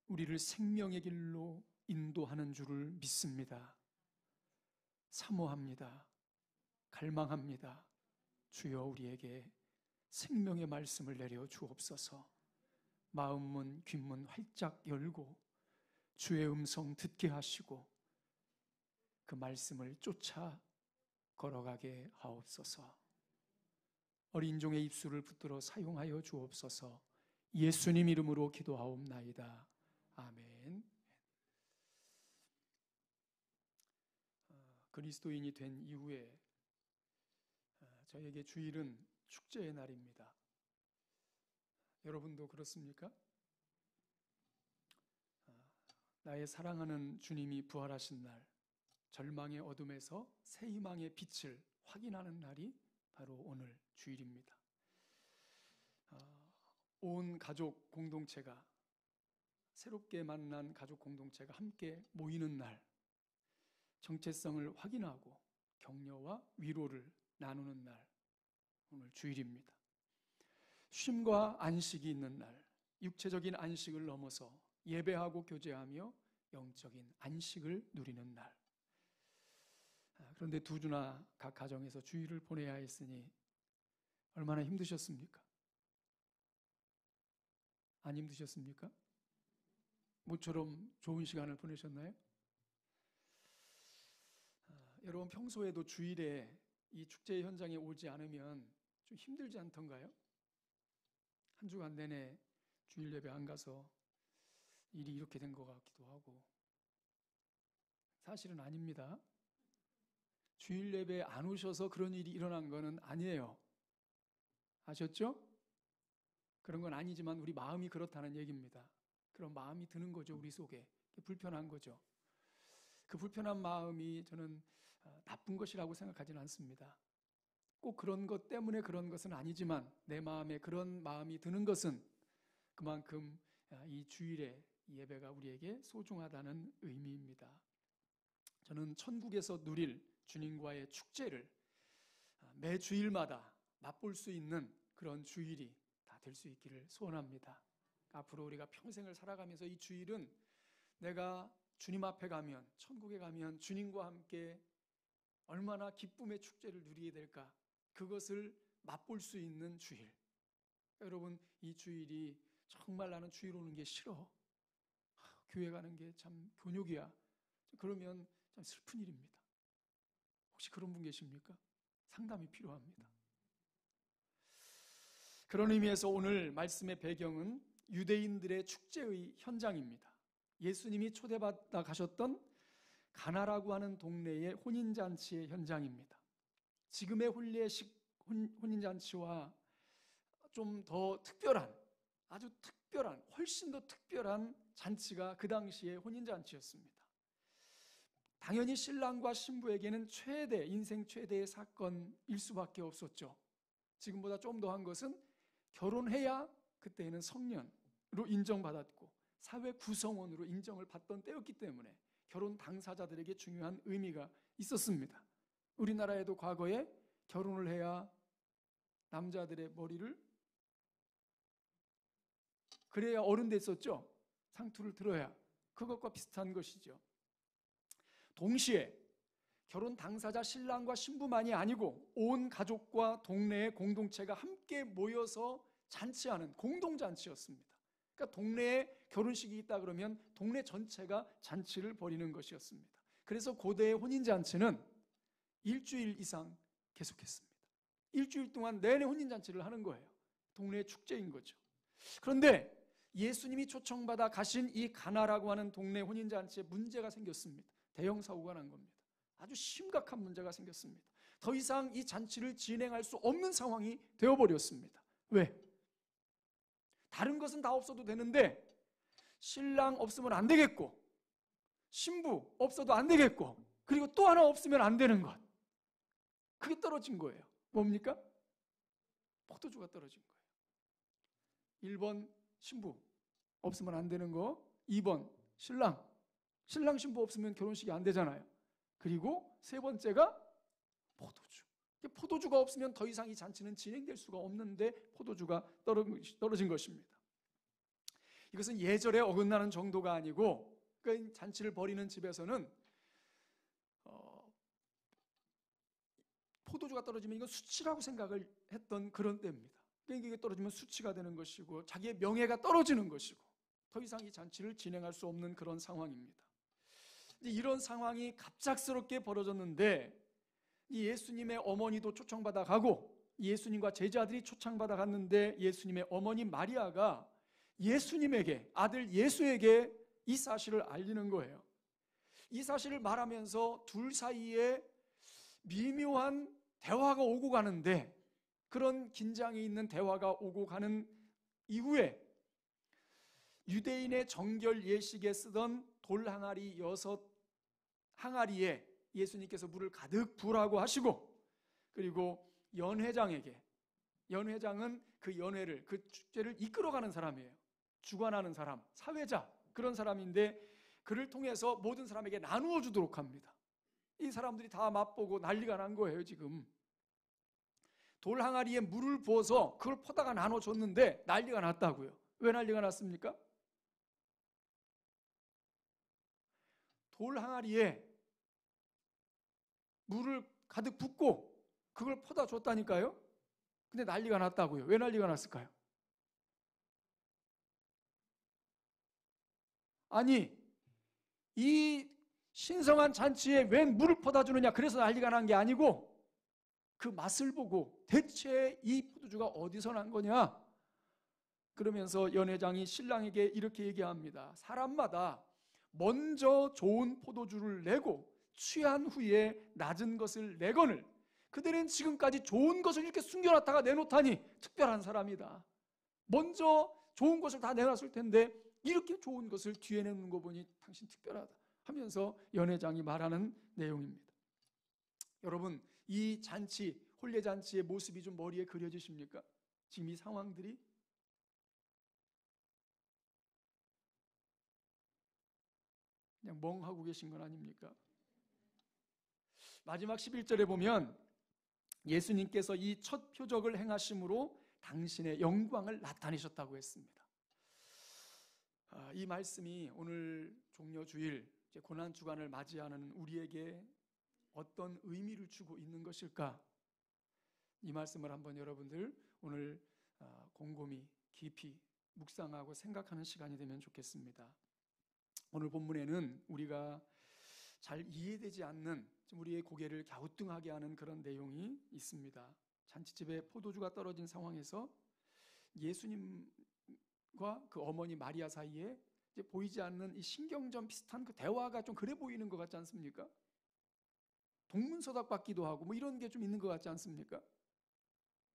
우리를 생명의 길로 인도하는 줄을 믿습니다. 사모합니다. 갈망합니다. 주여, 우리에게 생명의 말씀을 내려 주옵소서. 마음문, 귓문 활짝 열고 주의 음성 듣게 하시고 그 말씀을 쫓아 걸어가게 하옵소서. 어린 종의 입술을 붙들어 사용하여 주옵소서. 예수님 이름으로 기도하옵나이다. 아멘. 그리스도인이 된 이후에 저에게 주일은 축제의 날입니다. 여러분도 그렇습니까? 나의 사랑하는 주님이 부활하신 날, 절망의 어둠에서 새 희망의 빛을 확인하는 날이 바로 오늘 주일입니다. 온 가족 공동체가, 새롭게 만난 가족 공동체가 함께 모이는 날, 정체성을 확인하고 격려와 위로를 나누는 날, 오늘 주일입니다. 쉼과 안식이 있는 날, 육체적인 안식을 넘어서 예배하고 교제하며 영적인 안식을 누리는 날. 그런데 두 주나 각 가정에서 주일을 보내야 했으니 얼마나 힘드셨습니까? 안 힘드셨습니까? 모처럼 좋은 시간을 보내셨나요? 여러분, 평소에도 주일에 이 축제 현장에 오지 않으면 좀 힘들지 않던가요? 한 주간 내내 주일 예배 안 가서 일이 이렇게 된 것 같기도 하고. 사실은 아닙니다. 주일 예배 안 오셔서 그런 일이 일어난 거는 아니에요. 아셨죠? 그런 건 아니지만 우리 마음이 그렇다는 얘기입니다. 그런 마음이 드는 거죠, 우리 속에. 불편한 거죠. 그 불편한 마음이 저는 나쁜 것이라고 생각하지는 않습니다. 꼭 그런 것 때문에 그런 것은 아니지만 내 마음에 그런 마음이 드는 것은 그만큼 이 주일의 예배가 우리에게 소중하다는 의미입니다. 저는 천국에서 누릴 주님과의 축제를 매 주일마다 맛볼 수 있는 그런 주일이 다 될 수 있기를 소원합니다. 앞으로 우리가 평생을 살아가면서 이 주일은 내가 주님 앞에 가면, 천국에 가면 주님과 함께 얼마나 기쁨의 축제를 누리게 될까, 그것을 맛볼 수 있는 주일. 여러분, 이 주일이 정말 나는 주일 오는 게 싫어, 교회 가는 게 참 곤욕이야, 그러면 참 슬픈 일입니다. 혹시 그런 분 계십니까? 상담이 필요합니다. 그런 의미에서 오늘 말씀의 배경은 유대인들의 축제의 현장입니다. 예수님이 초대받아 가셨던 가나라고 하는 동네의 혼인잔치의 현장입니다. 지금의 혼인잔치와 좀 더 특별한, 아주 특별한, 훨씬 더 특별한 잔치가 그 당시의 혼인잔치였습니다. 당연히 신랑과 신부에게는 인생 최대의 사건일 수밖에 없었죠. 지금보다 좀 더한 것은 결혼해야 그때에는 성년으로 인정받았고 사회 구성원으로 인정을 받던 때였기 때문에 결혼 당사자들에게 중요한 의미가 있었습니다. 우리나라에도 과거에 결혼을 해야 남자들의 머리를, 그래야 어른 됐었죠. 상투를 들어야. 그것과 비슷한 것이죠. 동시에 결혼 당사자 신랑과 신부만이 아니고 온 가족과 동네의 공동체가 함께 모여서 잔치하는 공동잔치였습니다. 그러니까 동네에 결혼식이 있다 그러면 동네 전체가 잔치를 벌이는 것이었습니다. 그래서 고대의 혼인잔치는 일주일 이상 계속했습니다. 일주일 동안 내내 혼인잔치를 하는 거예요. 동네의 축제인 거죠. 그런데 예수님이 초청받아 가신 이 가나라고 하는 동네 혼인잔치에 문제가 생겼습니다. 대형 사고가 난 겁니다. 아주 심각한 문제가 생겼습니다. 더 이상 이 잔치를 진행할 수 없는 상황이 되어버렸습니다. 왜? 다른 것은 다 없어도 되는데 신랑 없으면 안 되겠고 신부 없어도 안 되겠고 그리고 또 하나 없으면 안 되는 것. 그게 떨어진 거예요. 뭡니까? 포도주가 떨어진 거예요. 1번 신부 없으면 안 되는 거, 2번 신랑 신부 없으면 결혼식이 안 되잖아요. 그리고 세 번째가 포도주. 포도주가 없으면 더 이상 이 잔치는 진행될 수가 없는데 포도주가 떨어진 것입니다. 이것은 예절에 어긋나는 정도가 아니고 그러니까 잔치를 벌이는 집에서는 포도주가 떨어지면 이건 수치라고 생각을 했던 그런 때입니다. 그러니까 이게 떨어지면 수치가 되는 것이고 자기의 명예가 떨어지는 것이고 더 이상 이 잔치를 진행할 수 없는 그런 상황입니다. 이런 상황이 갑작스럽게 벌어졌는데 이 예수님의 어머니도 초청받아 가고 예수님과 제자들이 초청받아 갔는데 예수님의 어머니 마리아가 예수님에게 아들 예수에게 이 사실을 알리는 거예요. 이 사실을 말하면서 둘 사이에 미묘한 대화가 오고 가는데 그런 긴장이 있는 대화가 오고 가는 이후에 유대인의 정결 예식에 쓰던 돌 항아리 6항아리에 예수님께서 물을 가득 부으라고 하시고 그리고 연회장에게 연회장은 그 연회를 그 축제를 이끌어가는 사람이에요. 주관하는 사람, 사회자 그런 사람인데 그를 통해서 모든 사람에게 나누어 주도록 합니다. 이 사람들이 다 맛보고 난리가 난 거예요. 지금 돌 항아리에 물을 부어서 그걸 퍼다가 나눠줬는데 난리가 났다고요. 왜 난리가 났습니까? 돌 항아리에 물을 가득 붓고 그걸 퍼다 줬다니까요. 근데 난리가 났다고요. 왜 난리가 났을까요? 아니 이 신성한 잔치에 웬 물을 퍼다 주느냐 그래서 난리가 난 게 아니고 그 맛을 보고 대체 이 포도주가 어디서 난 거냐 그러면서 연회장이 신랑에게 이렇게 얘기합니다. 사람마다 먼저 좋은 포도주를 내고 취한 후에 낮은 것을 내거늘 그들은 지금까지 좋은 것을 이렇게 숨겨놨다가 내놓다니 특별한 사람이다. 먼저 좋은 것을 다 내놨을 텐데 이렇게 좋은 것을 뒤에 내놓는 거 보니 당신 특별하다 하면서 연회장이 말하는 내용입니다. 여러분 이 잔치 혼례잔치의 모습이 좀 머리에 그려지십니까? 지금 이 상황들이 그냥 멍하고 계신 건 아닙니까? 마지막 11절에 보면 예수님께서 이 첫 표적을 행하심으로 당신의 영광을 나타내셨다고 했습니다. 이 말씀이 오늘 종려주일 고난주간을 맞이하는 우리에게 어떤 의미를 주고 있는 것일까? 이 말씀을 한번 여러분들 오늘 곰곰이 깊이 묵상하고 생각하는 시간이 되면 좋겠습니다. 오늘 본문에는 우리가 잘 이해되지 않는 우리의 고개를 갸우뚱하게 하는 그런 내용이 있습니다. 잔치집에 포도주가 떨어진 상황에서 예수님과 그 어머니 마리아 사이에 이제 보이지 않는 이 신경전 비슷한 그 대화가 좀 그래 보이는 것 같지 않습니까? 동문서답 같기도 하고 뭐 이런 게 좀 있는 것 같지 않습니까?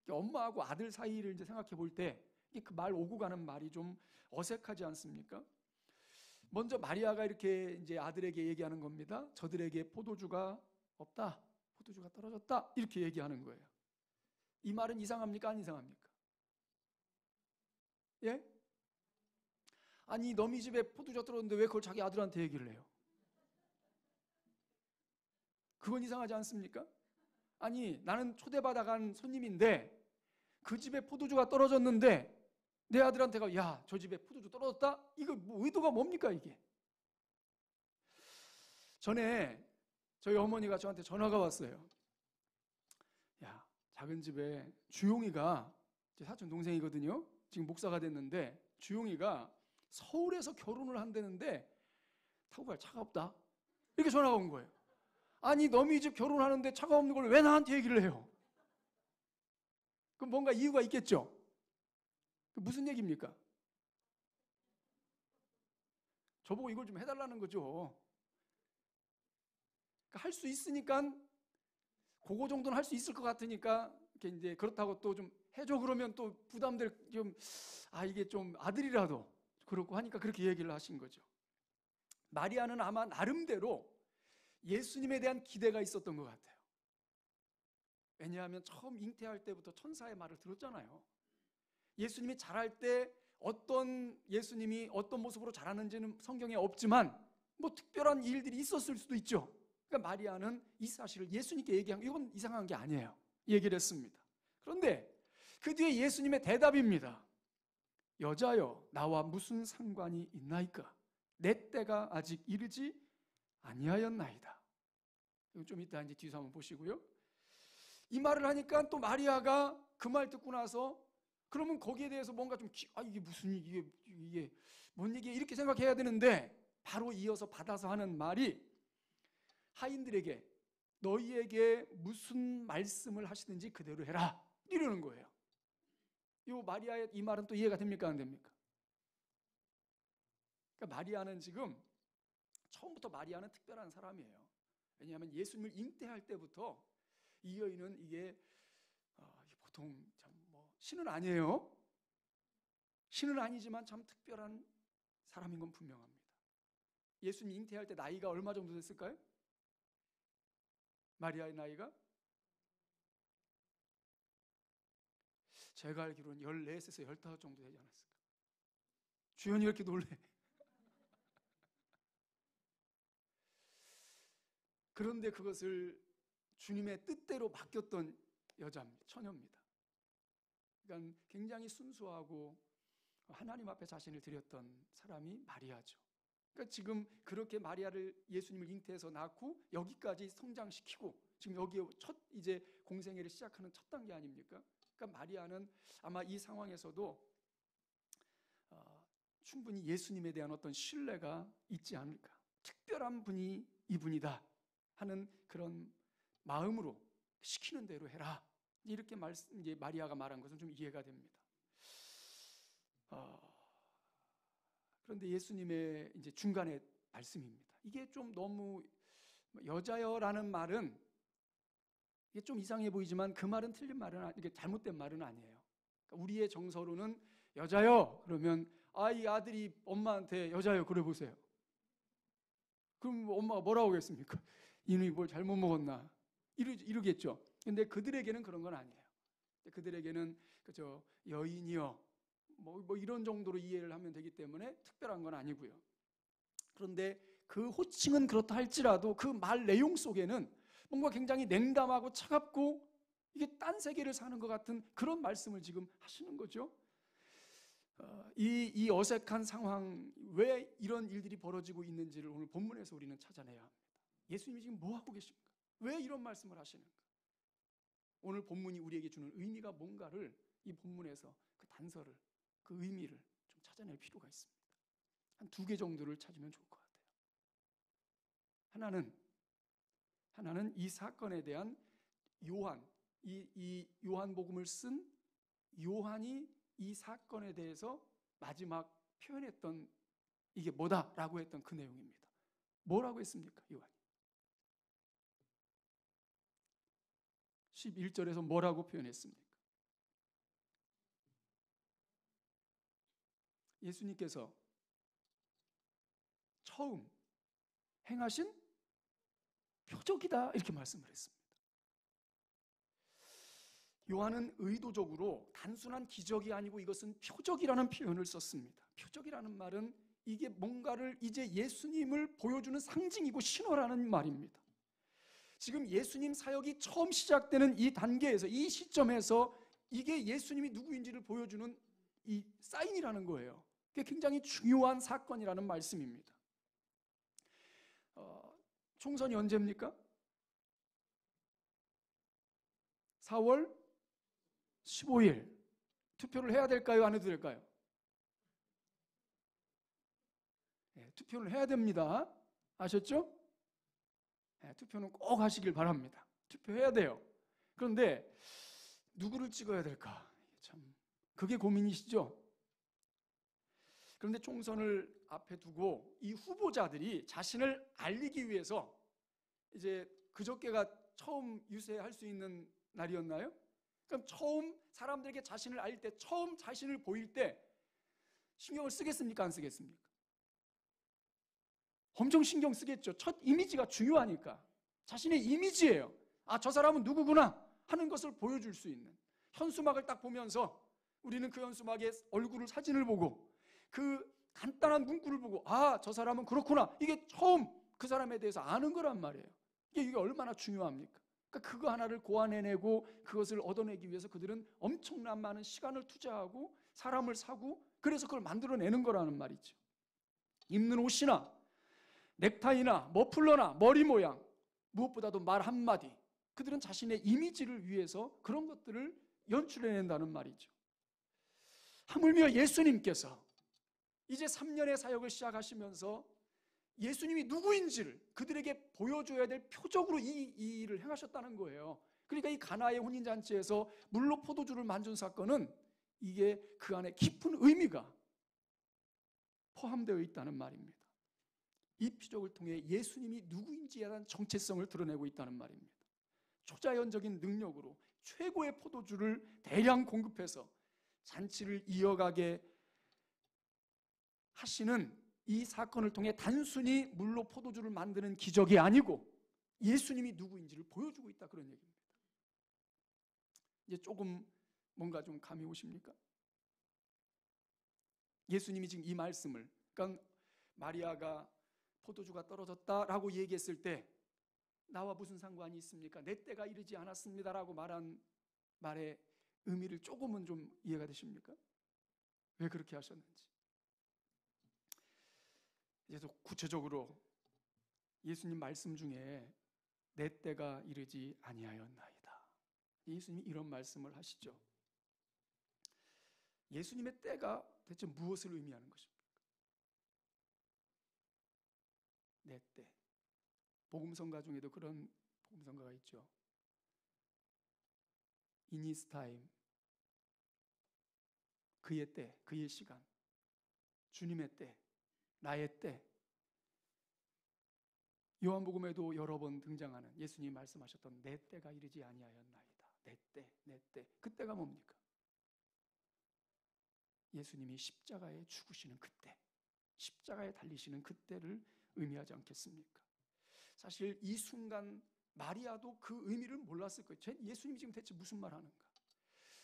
엄마하고 아들 사이를 이제 생각해 볼 때 그 말 오고 가는 말이 좀 어색하지 않습니까? 먼저 마리아가 이렇게 이제 아들에게 얘기하는 겁니다. 저들에게 포도주가 없다. 포도주가 떨어졌다. 이렇게 얘기하는 거예요. 이 말은 이상합니까? 안 이상합니까? 예? 아니 너희 집에 포도주가 떨어졌는데 왜 그걸 자기 아들한테 얘기를 해요? 그건 이상하지 않습니까? 아니 나는 초대받아 간 손님인데 그 집에 포도주가 떨어졌는데 내 아들한테가 야, 저 집에 포도주 떨어졌다? 이거 뭐 의도가 뭡니까 이게? 전에 저희 어머니가 저한테 전화가 왔어요. 야, 작은 집에 주용이가 제 사촌 동생이거든요. 지금 목사가 됐는데 주용이가 서울에서 결혼을 한다는데 타고 갈 차가 없다. 이렇게 전화가 온 거예요. 아니 너희 집 결혼하는데 차가 없는 걸 왜 나한테 얘기를 해요? 그럼 뭔가 이유가 있겠죠? 무슨 얘기입니까? 저보고 이걸 좀 해달라는 거죠. 할 수 있으니까 그거 정도는 할 수 있을 것 같으니까 이렇게 이제 그렇다고 또 좀 해줘 그러면 또 부담될 이게 좀 아들이라도 그렇고 하니까 그렇게 얘기를 하신 거죠. 마리아는 아마 나름대로 예수님에 대한 기대가 있었던 것 같아요. 왜냐하면 처음 잉태할 때부터 천사의 말을 들었잖아요. 예수님이 자랄 때 예수님이 어떤 모습으로 자라는지는 성경에 없지만 뭐 특별한 일들이 있었을 수도 있죠. 그러니까 마리아는 이 사실을 예수님께 얘기한 거 이건 이상한 게 아니에요. 얘기를 했습니다. 그런데 그 뒤에 예수님의 대답입니다. 여자여 나와 무슨 상관이 있나이까? 내 때가 아직 이르지 아니하였나이다. 이거 좀 이따 이제 뒤에서 한번 보시고요. 이 말을 하니까 또 마리아가 그 말 듣고 나서 그러면 거기에 대해서 뭔가 좀 이게 무슨 이게 뭔 얘기야 이렇게 생각해야 되는데 바로 이어서 받아서 하는 말이 하인들에게 너희에게 무슨 말씀을 하시든지 그대로 해라 이러는 거예요. 이 마리아의 이 말은 또 이해가 됩니까 안 됩니까? 그러니까 마리아는 지금 처음부터 마리아는 특별한 사람이에요. 왜냐하면 예수님을 잉태할 때부터 이 여인은 이게 보통 참 신은 아니에요. 신은 아니지만 참 특별한 사람인 건 분명합니다. 예수님 잉태할 때 나이가 얼마 정도 됐을까요? 마리아의 나이가? 제가 알기로는 14에서 15 정도 되지 않았을까? 주연이 이렇게 놀래. 그런데 그것을 주님의 뜻대로 맡겼던 여자입니다. 처녀입니다. 그러니까 굉장히 순수하고 하나님 앞에 자신을 드렸던 사람이 마리아죠. 그러니까 지금 그렇게 마리아를 예수님을 잉태해서 낳고 여기까지 성장시키고 지금 여기에 첫 이제 공생애를 시작하는 첫 단계 아닙니까? 그러니까 마리아는 아마 이 상황에서도 충분히 예수님에 대한 어떤 신뢰가 있지 않을까. 특별한 분이 이분이다 하는 그런 마음으로 시키는 대로 해라. 이렇게 이제 마리아가 말한 것은 좀 이해가 됩니다. 그런데 예수님의 이제 중간에 말씀입니다. 이게 좀 너무 여자여라는 말은 이게 좀 이상해 보이지만 그 말은 틀린 말은 이게 잘못된 말은 아니에요. 그러니까 우리의 정서로는 여자여 그러면 이 아들이 엄마한테 여자여 그래 보세요. 그럼 엄마가 뭐라고 하겠습니까? 이놈이 뭘 잘못 먹었나 이러겠죠. 근데 그들에게는 그런 건 아니에요. 그들에게는 그저 여인이여 뭐 이런 정도로 이해를 하면 되기 때문에 특별한 건 아니고요. 그런데 그 호칭은 그렇다 할지라도 그 말 내용 속에는 뭔가 굉장히 냉담하고 차갑고 이게 딴 세계를 사는 것 같은 그런 말씀을 지금 하시는 거죠. 이 어색한 상황 왜 이런 일들이 벌어지고 있는지를 오늘 본문에서 우리는 찾아내야 합니다. 예수님이 지금 뭐 하고 계십니까? 왜 이런 말씀을 하시는가? 오늘 본문이 우리에게 주는 의미가 뭔가를 이 본문에서 그 단서를 그 의미를 좀 찾아낼 필요가 있습니다. 한 2개 정도를 찾으면 좋을 것 같아요. 하나는 이 사건에 대한 이 요한복음을 쓴 요한이 이 사건에 대해서 마지막 표현했던 이게 뭐다라고 했던 그 내용입니다. 뭐라고 했습니까? 요한이 11절에서 뭐라고 표현했습니까? 예수님께서 처음 행하신 표적이다 이렇게 말씀을 했습니다. 요한은 의도적으로 단순한 기적이 아니고 이것은 표적이라는 표현을 썼습니다. 표적이라는 말은 이게 뭔가를 이제 예수님을 보여주는 상징이고 신호라는 말입니다. 지금 예수님 사역이 처음 시작되는 이 단계에서 이 시점에서 이게 예수님이 누구인지를 보여주는 이 사인이라는 거예요. 그게 굉장히 중요한 사건이라는 말씀입니다. 총선이 언제입니까? 4월 15일. 투표를 해야 될까요? 안 해도 될까요? 네, 투표를 해야 됩니다. 아셨죠? 네, 투표는 꼭 하시길 바랍니다. 투표해야 돼요. 그런데 누구를 찍어야 될까? 참 그게 고민이시죠? 그런데 총선을 앞에 두고 이 후보자들이 자신을 알리기 위해서 이제 그저께가 처음 유세할 수 있는 날이었나요? 그럼 처음 사람들에게 자신을 알 때, 처음 자신을 보일 때 신경을 쓰겠습니까? 안 쓰겠습니까? 엄청 신경 쓰겠죠. 첫 이미지가 중요하니까. 자신의 이미지예요. 아, 저 사람은 누구구나 하는 것을 보여줄 수 있는. 현수막을 딱 보면서 우리는 그 현수막에 얼굴을 사진을 보고 그 간단한 문구를 보고 아, 저 사람은 그렇구나. 이게 처음 그 사람에 대해서 아는 거란 말이에요. 이게 얼마나 중요합니까? 그러니까 그거 하나를 고안해내고 그것을 얻어내기 위해서 그들은 엄청난 많은 시간을 투자하고 사람을 사고 그래서 그걸 만들어내는 거라는 말이죠. 입는 옷이나 넥타이나 머플러나 머리 모양, 무엇보다도 말 한마디, 그들은 자신의 이미지를 위해서 그런 것들을 연출해낸다는 말이죠. 하물며 예수님께서 이제 3년의 사역을 시작하시면서 예수님이 누구인지를 그들에게 보여줘야 될 표적으로 이 일을 행하셨다는 거예요. 그러니까 이 가나의 혼인잔치에서 물로 포도주를 만든 사건은 이게 그 안에 깊은 의미가 포함되어 있다는 말입니다. 이 표적을 통해 예수님이 누구인지에 대한 정체성을 드러내고 있다는 말입니다. 초자연적인 능력으로 최고의 포도주를 대량 공급해서 잔치를 이어가게 하시는 이 사건을 통해 단순히 물로 포도주를 만드는 기적이 아니고 예수님이 누구인지를 보여주고 있다, 그런 얘기입니다. 이제 조금 뭔가 좀 감이 오십니까? 예수님이 지금 이 말씀을, 그러니까 마리아가 포도주가 떨어졌다라고 얘기했을 때 나와 무슨 상관이 있습니까? 내 때가 이르지 않았습니다라고 말한 말의 의미를 조금은 좀 이해가 되십니까? 왜 그렇게 하셨는지. 이제 또 구체적으로 예수님 말씀 중에 내 때가 이르지 아니하였나이다, 예수님이 이런 말씀을 하시죠. 예수님의 때가 대체 무엇을 의미하는 것입니까? 내 때. 복음성가 중에도 그런 복음성가가 있죠. In his time, 그의 때, 그의 시간, 주님의 때, 나의 때. 요한복음에도 여러 번 등장하는 예수님이 말씀하셨던 내 때가 이르지 아니하였나이다. 내 때, 내 때. 그때가 뭡니까? 예수님이 십자가에 죽으시는 그때, 십자가에 달리시는 그때를 의미하지 않겠습니까? 사실 이 순간 마리아도 그 의미를 몰랐을 거예요. 예수님이 지금 대체 무슨 말 하는가?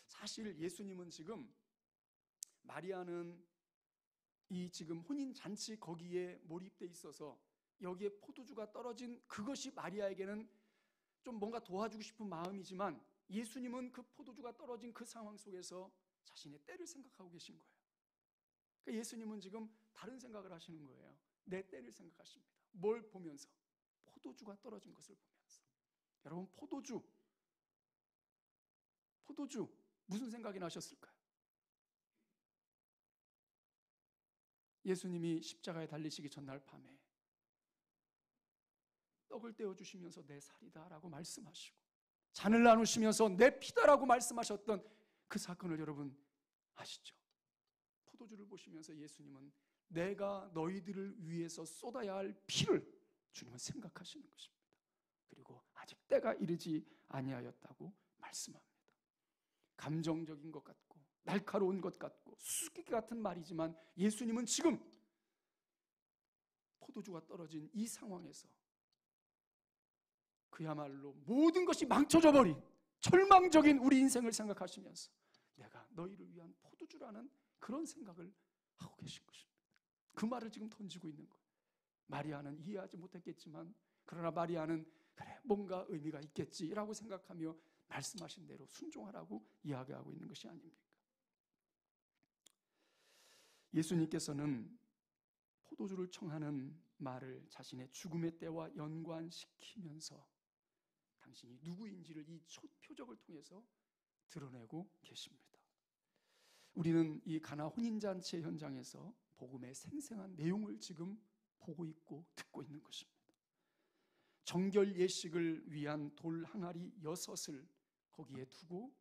사실 예수님은 지금, 마리아는 이 지금 혼인잔치 거기에 몰입돼 있어서 여기에 포도주가 떨어진 그것이 마리아에게는 좀 뭔가 도와주고 싶은 마음이지만 예수님은 그 포도주가 떨어진 그 상황 속에서 자신의 때를 생각하고 계신 거예요. 그러니까 예수님은 지금 다른 생각을 하시는 거예요. 내 때를 생각하십니다. 뭘 보면서? 포도주가 떨어진 것을 보면서. 여러분, 포도주 무슨 생각이 나셨을까요? 예수님이 십자가에 달리시기 전날 밤에 떡을 떼어주시면서 내 살이다라고 말씀하시고 잔을 나누시면서 내 피다라고 말씀하셨던 그 사건을 여러분 아시죠? 포도주를 보시면서 예수님은 내가 너희들을 위해서 쏟아야 할 피를 주님은 생각하시는 것입니다. 그리고 아직 때가 이르지 아니하였다고 말씀합니다. 감정적인 것 같고 날카로운 것 같고 수수께끼 같은 말이지만 예수님은 지금 포도주가 떨어진 이 상황에서 그야말로 모든 것이 망쳐져 버린 절망적인 우리 인생을 생각하시면서 내가 너희를 위한 포도주라는 그런 생각을 하고 계신 것입니다. 그 말을 지금 던지고 있는 거예요. 마리아는 이해하지 못했겠지만 그러나 마리아는 그래, 뭔가 의미가 있겠지라고 생각하며 말씀하신 대로 순종하라고 이야기하고 있는 것이 아닙니까? 예수님께서는 포도주를 청하는 말을 자신의 죽음의 때와 연관시키면서 당신이 누구인지를 이 표적을 통해서 드러내고 계십니다. 우리는 이 가나 혼인잔치 현장에서 복음의 생생한 내용을 지금 보고 있고 듣고 있는 것입니다. 정결 예식을 위한 돌 항아리 6을 거기에 두고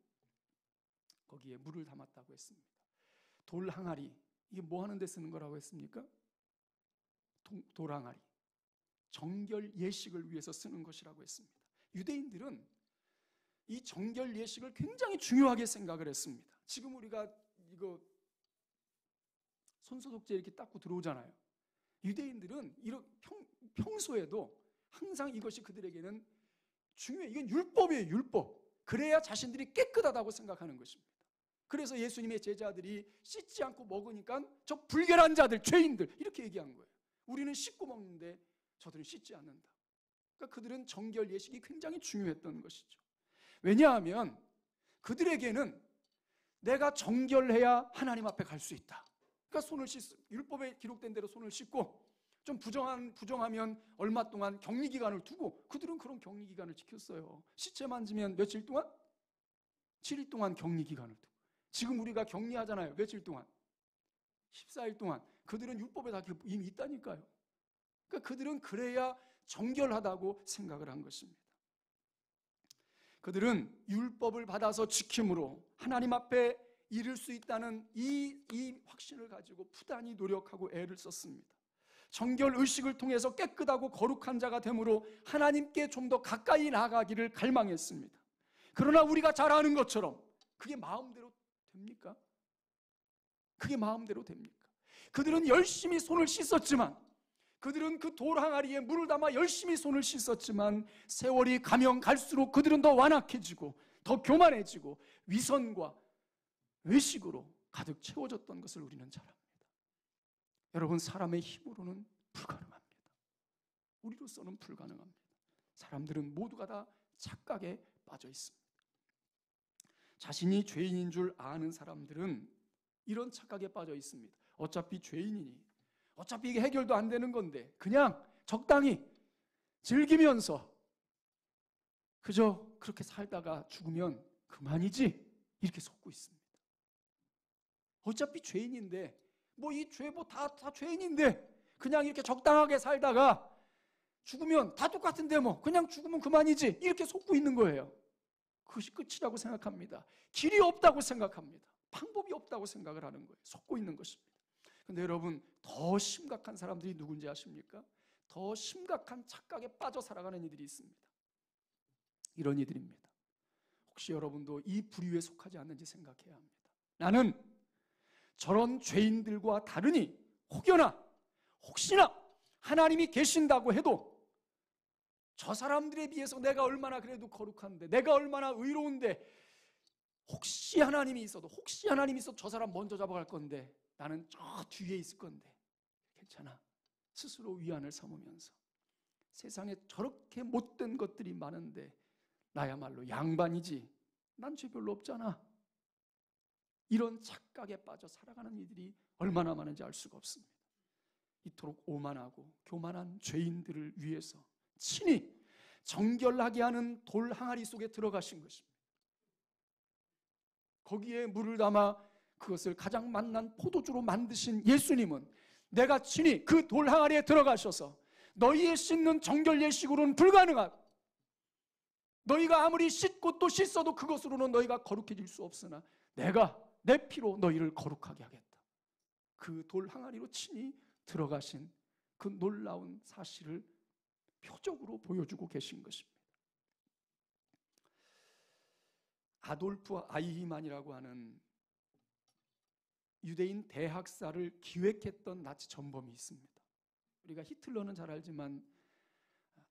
거기에 물을 담았다고 했습니다. 돌 항아리, 이게 뭐 하는 데 쓰는 거라고 했습니까? 돌 항아리, 정결 예식을 위해서 쓰는 것이라고 했습니다. 유대인들은 이 정결 예식을 굉장히 중요하게 생각을 했습니다. 지금 우리가 이거 손소독제 이렇게 닦고 들어오잖아요. 유대인들은 평소에도 항상 이것이 그들에게는 중요해. 이건 율법이에요, 율법. 그래야 자신들이 깨끗하다고 생각하는 것입니다. 그래서 예수님의 제자들이 씻지 않고 먹으니까 저 불결한 자들, 죄인들 이렇게 얘기한 거예요. 우리는 씻고 먹는데 저들은 씻지 않는다. 그러니까 그들은 정결 예식이 굉장히 중요했던 것이죠. 왜냐하면 그들에게는 내가 정결해야 하나님 앞에 갈 수 있다. 그러니까 율법에 기록된 대로 손을 씻고 좀 부정하면 얼마 동안 격리기간을 두고 그들은 그런 격리기간을 지켰어요. 시체 만지면 며칠 동안? 7일 동안 격리기간을 두고. 지금 우리가 격리하잖아요. 며칠 동안? 14일 동안. 그들은 율법에 다 이미 있다니까요. 그러니까 그들은 그래야 정결하다고 생각을 한 것입니다. 그들은 율법을 받아서 지킴으로 하나님 앞에 이를 수 있다는 이 확신을 가지고 부단히 노력하고 애를 썼습니다. 정결 의식을 통해서 깨끗하고 거룩한 자가 되므로 하나님께 좀 더 가까이 나아가기를 갈망했습니다. 그러나 우리가 잘 아는 것처럼 그게 마음대로 됩니까? 그게 마음대로 됩니까? 그들은 열심히 손을 씻었지만, 그들은 그 돌 항아리에 물을 담아 열심히 손을 씻었지만 세월이 가면 갈수록 그들은 더 완악해지고 더 교만해지고 위선과 외식으로 가득 채워졌던 것을 우리는 잘 압니다. 여러분, 사람의 힘으로는 불가능합니다. 우리로서는 불가능합니다. 사람들은 모두가 다 착각에 빠져 있습니다. 자신이 죄인인 줄 아는 사람들은 이런 착각에 빠져 있습니다. 어차피 죄인이니, 어차피 이게 해결도 안 되는 건데 그냥 적당히 즐기면서 그저 그렇게 살다가 죽으면 그만이지, 이렇게 속고 있습니다. 어차피 죄인인데 이 죄 다 죄인인데 그냥 이렇게 적당하게 살다가 죽으면 다 똑같은데 그냥 죽으면 그만이지, 이렇게 속고 있는 거예요. 그것이 끝이라고 생각합니다. 길이 없다고 생각합니다. 방법이 없다고 생각을 하는 거예요. 속고 있는 것입니다. 그런데 여러분, 더 심각한 사람들이 누군지 아십니까? 더 심각한 착각에 빠져 살아가는 이들이 있습니다. 이런 이들입니다. 혹시 여러분도 이 부류에 속하지 않는지 생각해야 합니다. 나는 저런 죄인들과 다르니 혹시나 하나님이 계신다고 해도 저 사람들에 비해서 내가 얼마나 그래도 거룩한데, 내가 얼마나 의로운데, 혹시 하나님이 있어도 저 사람 먼저 잡아갈 건데 나는 저 뒤에 있을 건데 괜찮아, 스스로 위안을 삼으면서 세상에 저렇게 못된 것들이 많은데 나야말로 양반이지, 난 죄 별로 없잖아, 이런 착각에 빠져 살아가는 이들이 얼마나 많은지 알 수가 없습니다. 이토록 오만하고 교만한 죄인들을 위해서 친히 정결하게 하는 돌 항아리 속에 들어가신 것입니다. 거기에 물을 담아 그것을 가장 맛난 포도주로 만드신 예수님은 내가 친히 그 돌 항아리에 들어가셔서 너희의 씻는 정결 예식으로는 불가능하고, 너희가 아무리 씻고 또 씻어도 그것으로는 너희가 거룩해질 수 없으나 내가 내 피로 너희를 거룩하게 하겠다. 그 돌 항아리로 친히 들어가신 그 놀라운 사실을 표적으로 보여주고 계신 것입니다. 아돌프 아이히만이라고 하는 유대인 대학살을 기획했던 나치 전범이 있습니다. 우리가 히틀러는 잘 알지만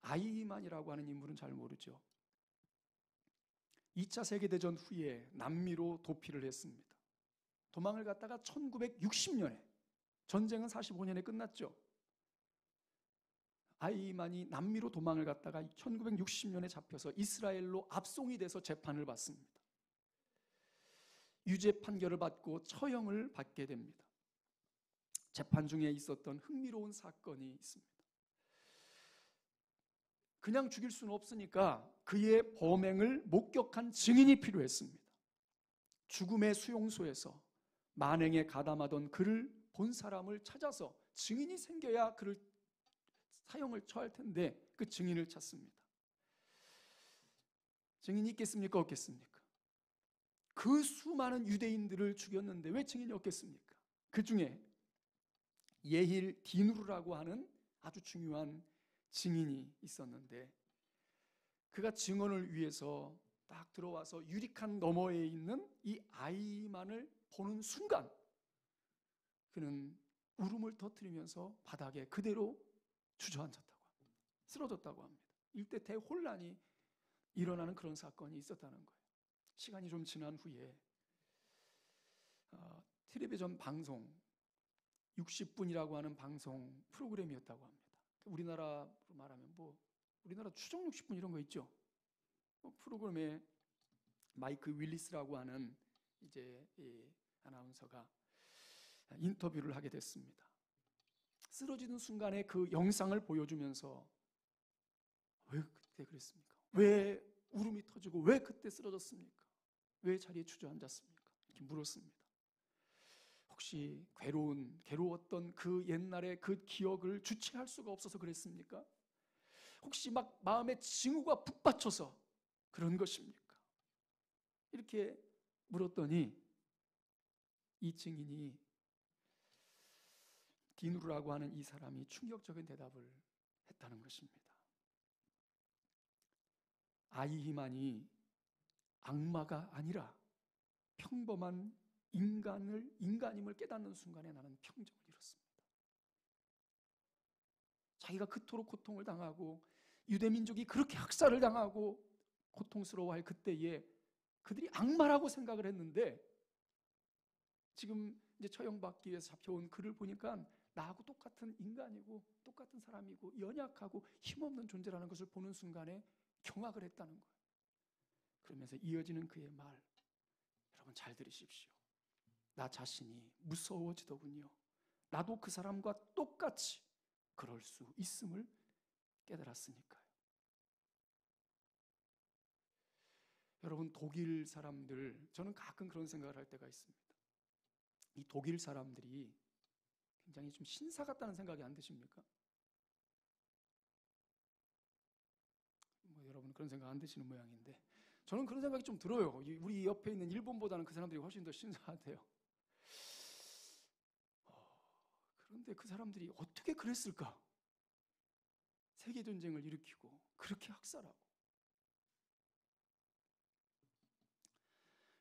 아이히만이라고 하는 인물은 잘 모르죠. 2차 세계대전 후에 남미로 도피를 했습니다. 도망을 갔다가 1960년에, 전쟁은 45년에 끝났죠. 아이히만이 남미로 도망을 갔다가 1960년에 잡혀서 이스라엘로 압송이 돼서 재판을 받습니다. 유죄 판결을 받고 처형을 받게 됩니다. 재판 중에 있었던 흥미로운 사건이 있습니다. 그냥 죽일 수는 없으니까 그의 범행을 목격한 증인이 필요했습니다. 죽음의 수용소에서 만행에 가담하던 그를 본 사람을 찾아서 증인이 생겨야 그를 사형을 처할 텐데 그 증인을 찾습니다. 증인이 있겠습니까? 없겠습니까? 그 수많은 유대인들을 죽였는데 왜 증인이 없겠습니까? 그 중에 예힐 디누르라고 하는 아주 중요한 증인이 있었는데 그가 증언을 위해서 딱 들어와서 유리칸 너머에 있는 이 아이만을 보는 순간 그는 울음을 터뜨리면서 바닥에 그대로 주저앉았다고 합니다. 쓰러졌다고 합니다. 일대 대혼란이 일어나는 그런 사건이 있었다는 거예요. 시간이 좀 지난 후에 텔레비전 방송 60분이라고 하는 방송 프로그램이었다고 합니다. 우리나라로 말하면 우리나라 추정 60분 이런 거 있죠. 프로그램에 마이크 윌리스라고 하는 이제 이 아나운서가 인터뷰를 하게 됐습니다. 쓰러지는 순간에 그 영상을 보여주면서 왜 그때 그랬습니까? 왜 울음이 터지고 왜 그때 쓰러졌습니까? 왜 자리에 주저앉았습니까? 이렇게 물었습니다. 혹시 괴로웠던 그 옛날의 그 기억을 주체할 수가 없어서 그랬습니까? 혹시 막 마음에 징후가 북받쳐서 그런 것입니까? 이렇게 물었더니 이 증인이 디누르라고 하는 이 사람이 충격적인 대답을 했다는 것입니다. 아이히만이 악마가 아니라 평범한 인간임을 깨닫는 순간에 나는 평정을 잃었습니다. 자기가 그토록 고통을 당하고 유대민족이 그렇게 학살을 당하고 고통스러워할 그때에 그들이 악마라고 생각을 했는데 지금 이제 처형받기 위해서 잡혀온 그를 보니까 나하고 똑같은 인간이고 똑같은 사람이고 연약하고 힘없는 존재라는 것을 보는 순간에 경악을 했다는 거예요. 그러면서 이어지는 그의 말, 여러분 잘 들으십시오. 나 자신이 무서워지더군요. 나도 그 사람과 똑같이 그럴 수 있음을 깨달았으니까요. 여러분 독일 사람들, 저는 가끔 그런 생각을 할 때가 있습니다. 이 독일 사람들이 굉장히 좀 신사 같다는 생각이 안 드십니까? 여러분 그런 생각 안 드시는 모양인데 저는 그런 생각이 좀 들어요. 우리 옆에 있는 일본보다는 그 사람들이 훨씬 더 신사하대요. 그런데 그 사람들이 어떻게 그랬을까? 세계전쟁을 일으키고 그렇게 학살하고.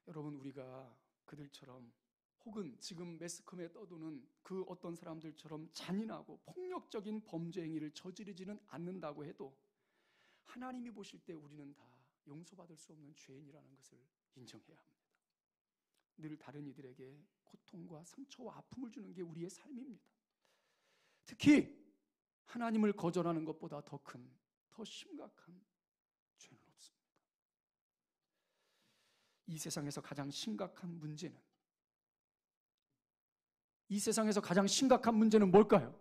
여러분 우리가 그들처럼 혹은 지금 매스컴에 떠도는 그 어떤 사람들처럼 잔인하고 폭력적인 범죄 행위를 저지르지는 않는다고 해도 하나님이 보실 때 우리는 다 용서받을 수 없는 죄인이라는 것을 인정해야 합니다. 늘 다른 이들에게 고통과 상처와 아픔을 주는 게 우리의 삶입니다. 특히 하나님을 거절하는 것보다 더 큰, 더 심각한 죄는 없습니다. 이 세상에서 가장 심각한 문제는 뭘까요?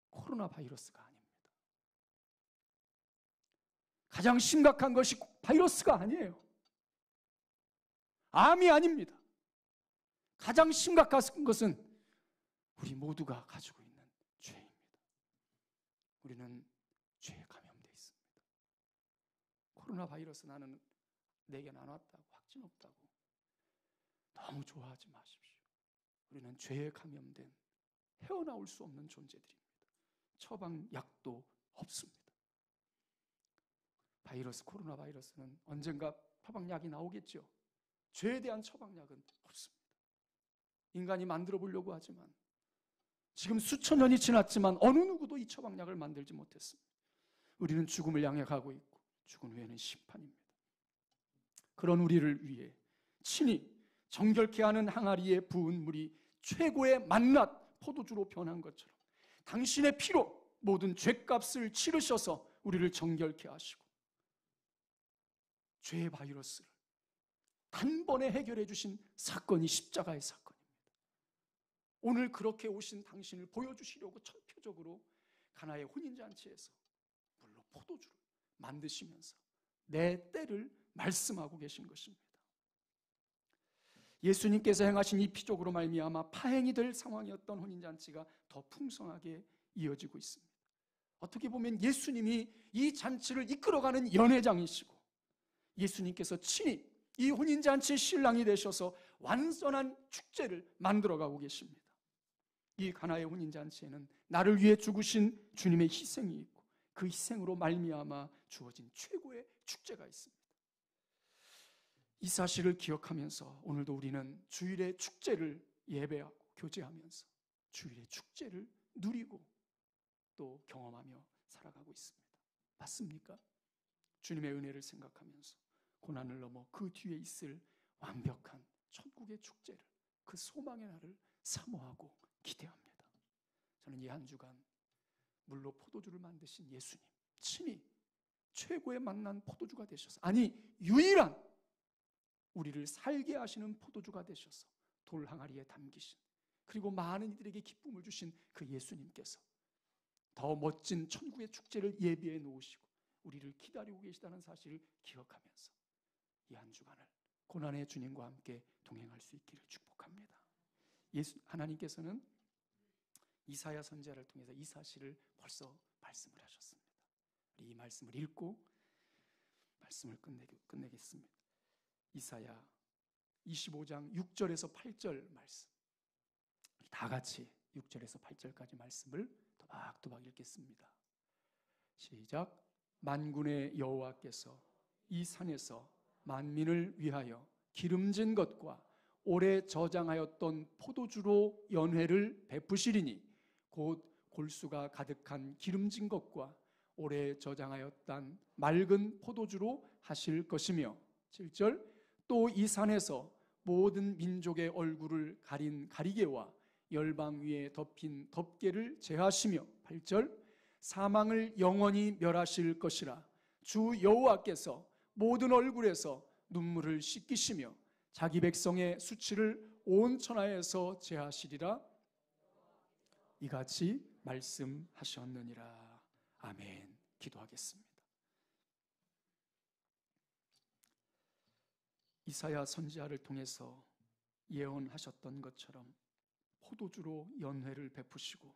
코로나 바이러스가 아닙니다. 가장 심각한 것이 바이러스가 아니에요. 암이 아닙니다. 가장 심각한 것은 우리 모두가 가지고 있는 죄입니다. 우리는 죄에 감염되어 있습니다. 코로나 바이러스 나는 내게 안 왔다고 확진 없다고 너무 좋아하지 마십시오. 우리는 죄에 감염된 헤어나올 수 없는 존재들입니다. 처방약도 없습니다. 코로나 바이러스는 언젠가 처방약이 나오겠죠. 죄에 대한 처방약은 없습니다. 인간이 만들어 보려고 하지만 지금 수천 년이 지났지만 어느 누구도 이 처방약을 만들지 못했습니다. 우리는 죽음을 향해 가고 있고 죽은 후에는 심판입니다. 그런 우리를 위해 친히 정결케 하는 항아리에 부은 물이 최고의 만낫 포도주로 변한 것처럼 당신의 피로 모든 죄값을 치르셔서 우리를 정결케 하시고 죄의 바이러스를 단번에 해결해 주신 사건이 십자가의 사건입니다. 오늘 그렇게 오신 당신을 보여주시려고 천표적으로 가나의 혼인잔치에서 물로 포도주를 만드시면서 내 때를 말씀하고 계신 것입니다. 예수님께서 행하신 이 피족으로 말미암아 파행이 될 상황이었던 혼인잔치가 더 풍성하게 이어지고 있습니다. 어떻게 보면 예수님이 이 잔치를 이끌어가는 연회장이시고 예수님께서 친히 이 혼인잔치의 신랑이 되셔서 완전한 축제를 만들어가고 계십니다. 이 가나의 혼인잔치에는 나를 위해 죽으신 주님의 희생이 있고 그 희생으로 말미암아 주어진 최고의 축제가 있습니다. 이 사실을 기억하면서 오늘도 우리는 주일의 축제를 예배하고 교제하면서 주일의 축제를 누리고 또 경험하며 살아가고 있습니다. 맞습니까? 주님의 은혜를 생각하면서 고난을 넘어 그 뒤에 있을 완벽한 천국의 축제를, 그 소망의 날을 사모하고 기대합니다. 저는 이 한 주간 물로 포도주를 만드신 예수님 친히 최고의 만난 포도주가 되셔서, 아니 유일한 우리를 살게 하시는 포도주가 되셔서 돌 항아리에 담기신, 그리고 많은 이들에게 기쁨을 주신 그 예수님께서 더 멋진 천국의 축제를 예비해 놓으시고 우리를 기다리고 계시다는 사실을 기억하면서 이 한 주간을 고난의 주님과 함께 동행할 수 있기를 축복합니다. 하나님께서는 이사야 선지자를 통해서 이 사실을 벌써 말씀을 하셨습니다. 우리 이 말씀을 읽고 말씀을 끝내겠습니다. 이사야 25장 6절에서 8절 말씀, 다 같이 6절에서 8절까지 말씀을 또박또박 읽겠습니다. 시작. 만군의 여호와께서 이 산에서 만민을 위하여 기름진 것과 오래 저장하였던 포도주로 연회를 베푸시리니 곧 골수가 가득한 기름진 것과 오래 저장하였던 맑은 포도주로 하실 것이며, 7절. 또 이 산에서 모든 민족의 얼굴을 가린 가리개와 열방 위에 덮인 덮개를 제하시며, 8절. 사망을 영원히 멸하실 것이라. 주 여호와께서 모든 얼굴에서 눈물을 씻기시며 자기 백성의 수치를 온 천하에서 제하시리라. 이같이 말씀하셨느니라. 아멘. 기도하겠습니다. 이사야 선지자를 통해서 예언하셨던 것처럼 포도주로 연회를 베푸시고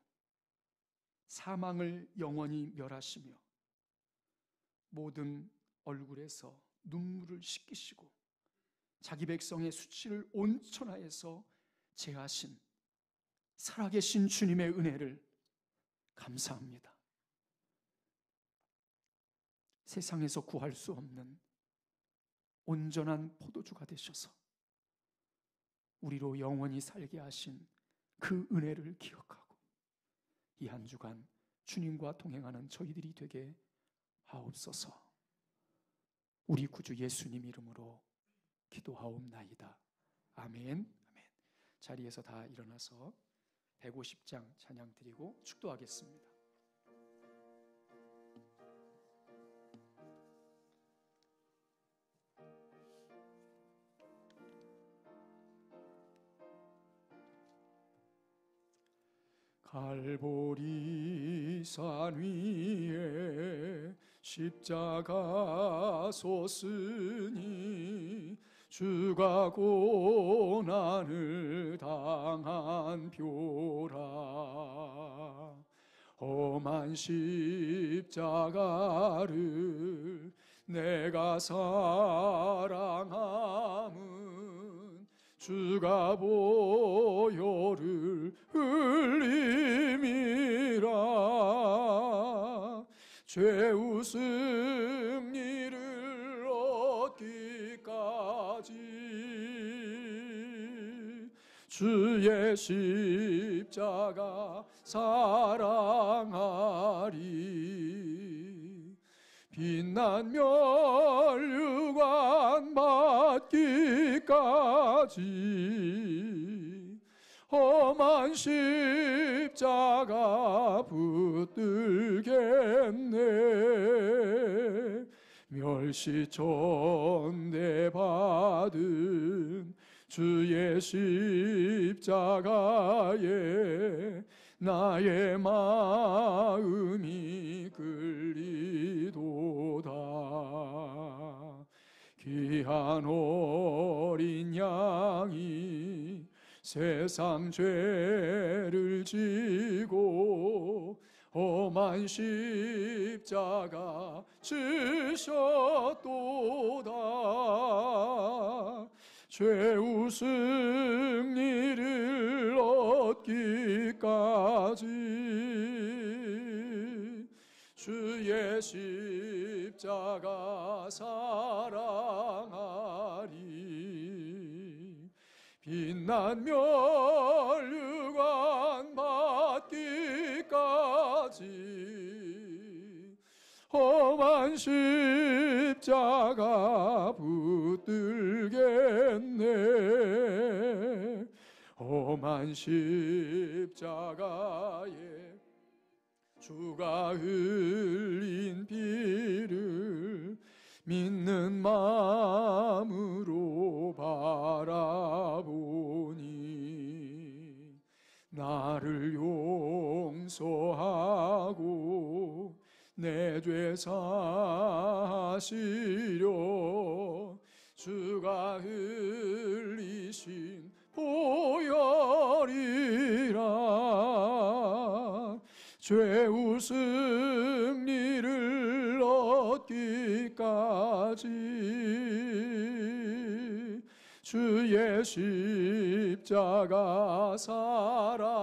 사망을 영원히 멸하시며 모든 얼굴에서 눈물을 씻기시고 자기 백성의 수치를 온 천하에서 제하신 살아계신 주님의 은혜를 감사합니다. 세상에서 구할 수 없는 온전한 포도주가 되셔서 우리로 영원히 살게 하신 그 은혜를 기억하고 이 한 주간 주님과 동행하는 저희들이 되게 하옵소서. 우리 구주 예수님 이름으로 기도하옵나이다. 아멘. 아멘. 자리에서 다 일어나서 150장 찬양 드리고 축도하겠습니다. 갈보리 산 위에 십자가 솟으니 주가 고난을 당한 표라. 험한 십자가를 내가 사랑함은 주가 보혈을 흘림이라. 죄우 승리를 얻기까지 주의 십자가 사랑하리. 빛난 멸류관 받기까지 험한 십자가 붙들겠네. 멸시천대 받은 주의 십자가에 나의 마음이 끌리도다. 귀한 어린 양이 세상 죄를 지고 험한 십자가 지셨도다. 죄우 승리를 얻기까지 주의 십자가 사랑하리. 빛난 멸류관 받기까지 험한 십자가 붙들겠네. 험한 십자가에 주가 흘린 피를 믿는 마음으로 바라보니 나를 용서하고 내 죄 사하시려 주가 흘리신 보혈이라. 죄우 승리를 얻기까지 주의 십자가 사랑하리.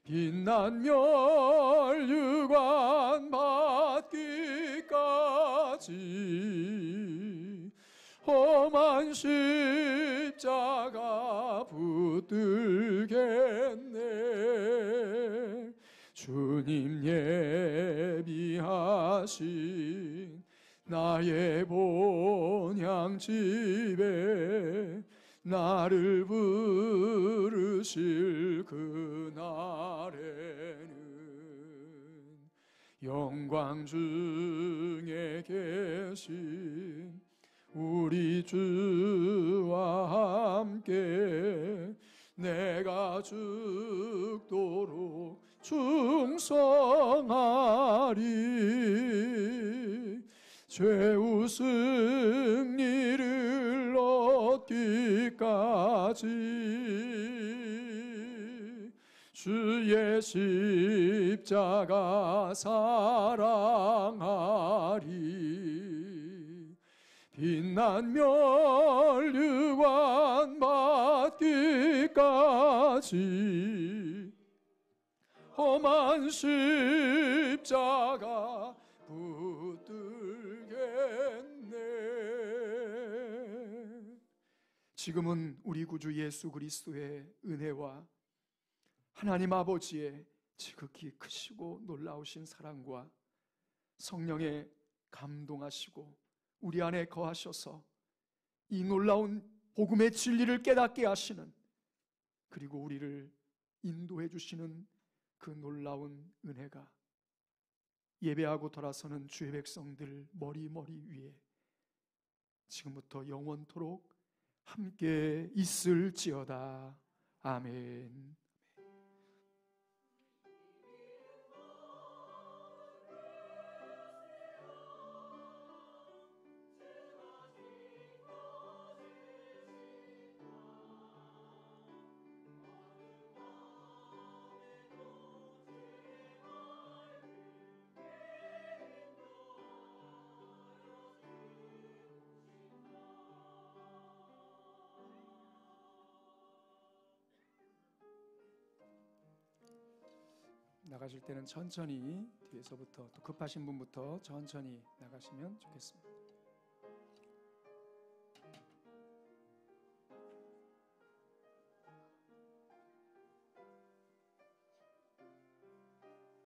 빛난 멸류관 받기까지 험한 십자가 붙들겠네. 주님 예비하신 나의 본향집에 나를 부르실 그날에는 영광 중에 계신 우리 주와 함께 내가 죽도록 충성하리. 죄우 승리를 얻기까지 주의 십자가 사랑하리. 빛난 멸류관 받기까지 험한 십자가 붙들겠네. 지금은 우리 구주 예수 그리스도의 은혜와 하나님 아버지의 지극히 크시고 놀라우신 사랑과 성령의 감동하시고 우리 안에 거하셔서 이 놀라운 복음의 진리를 깨닫게 하시는, 그리고 우리를 인도해 주시는 그 놀라운 은혜가 예배하고 돌아서는 주의 백성들 머리 위에 지금부터 영원토록 함께 있을지어다. 아멘. 나가실 때는 천천히 뒤에서부터, 또 급하신 분부터 천천히 나가시면 좋겠습니다.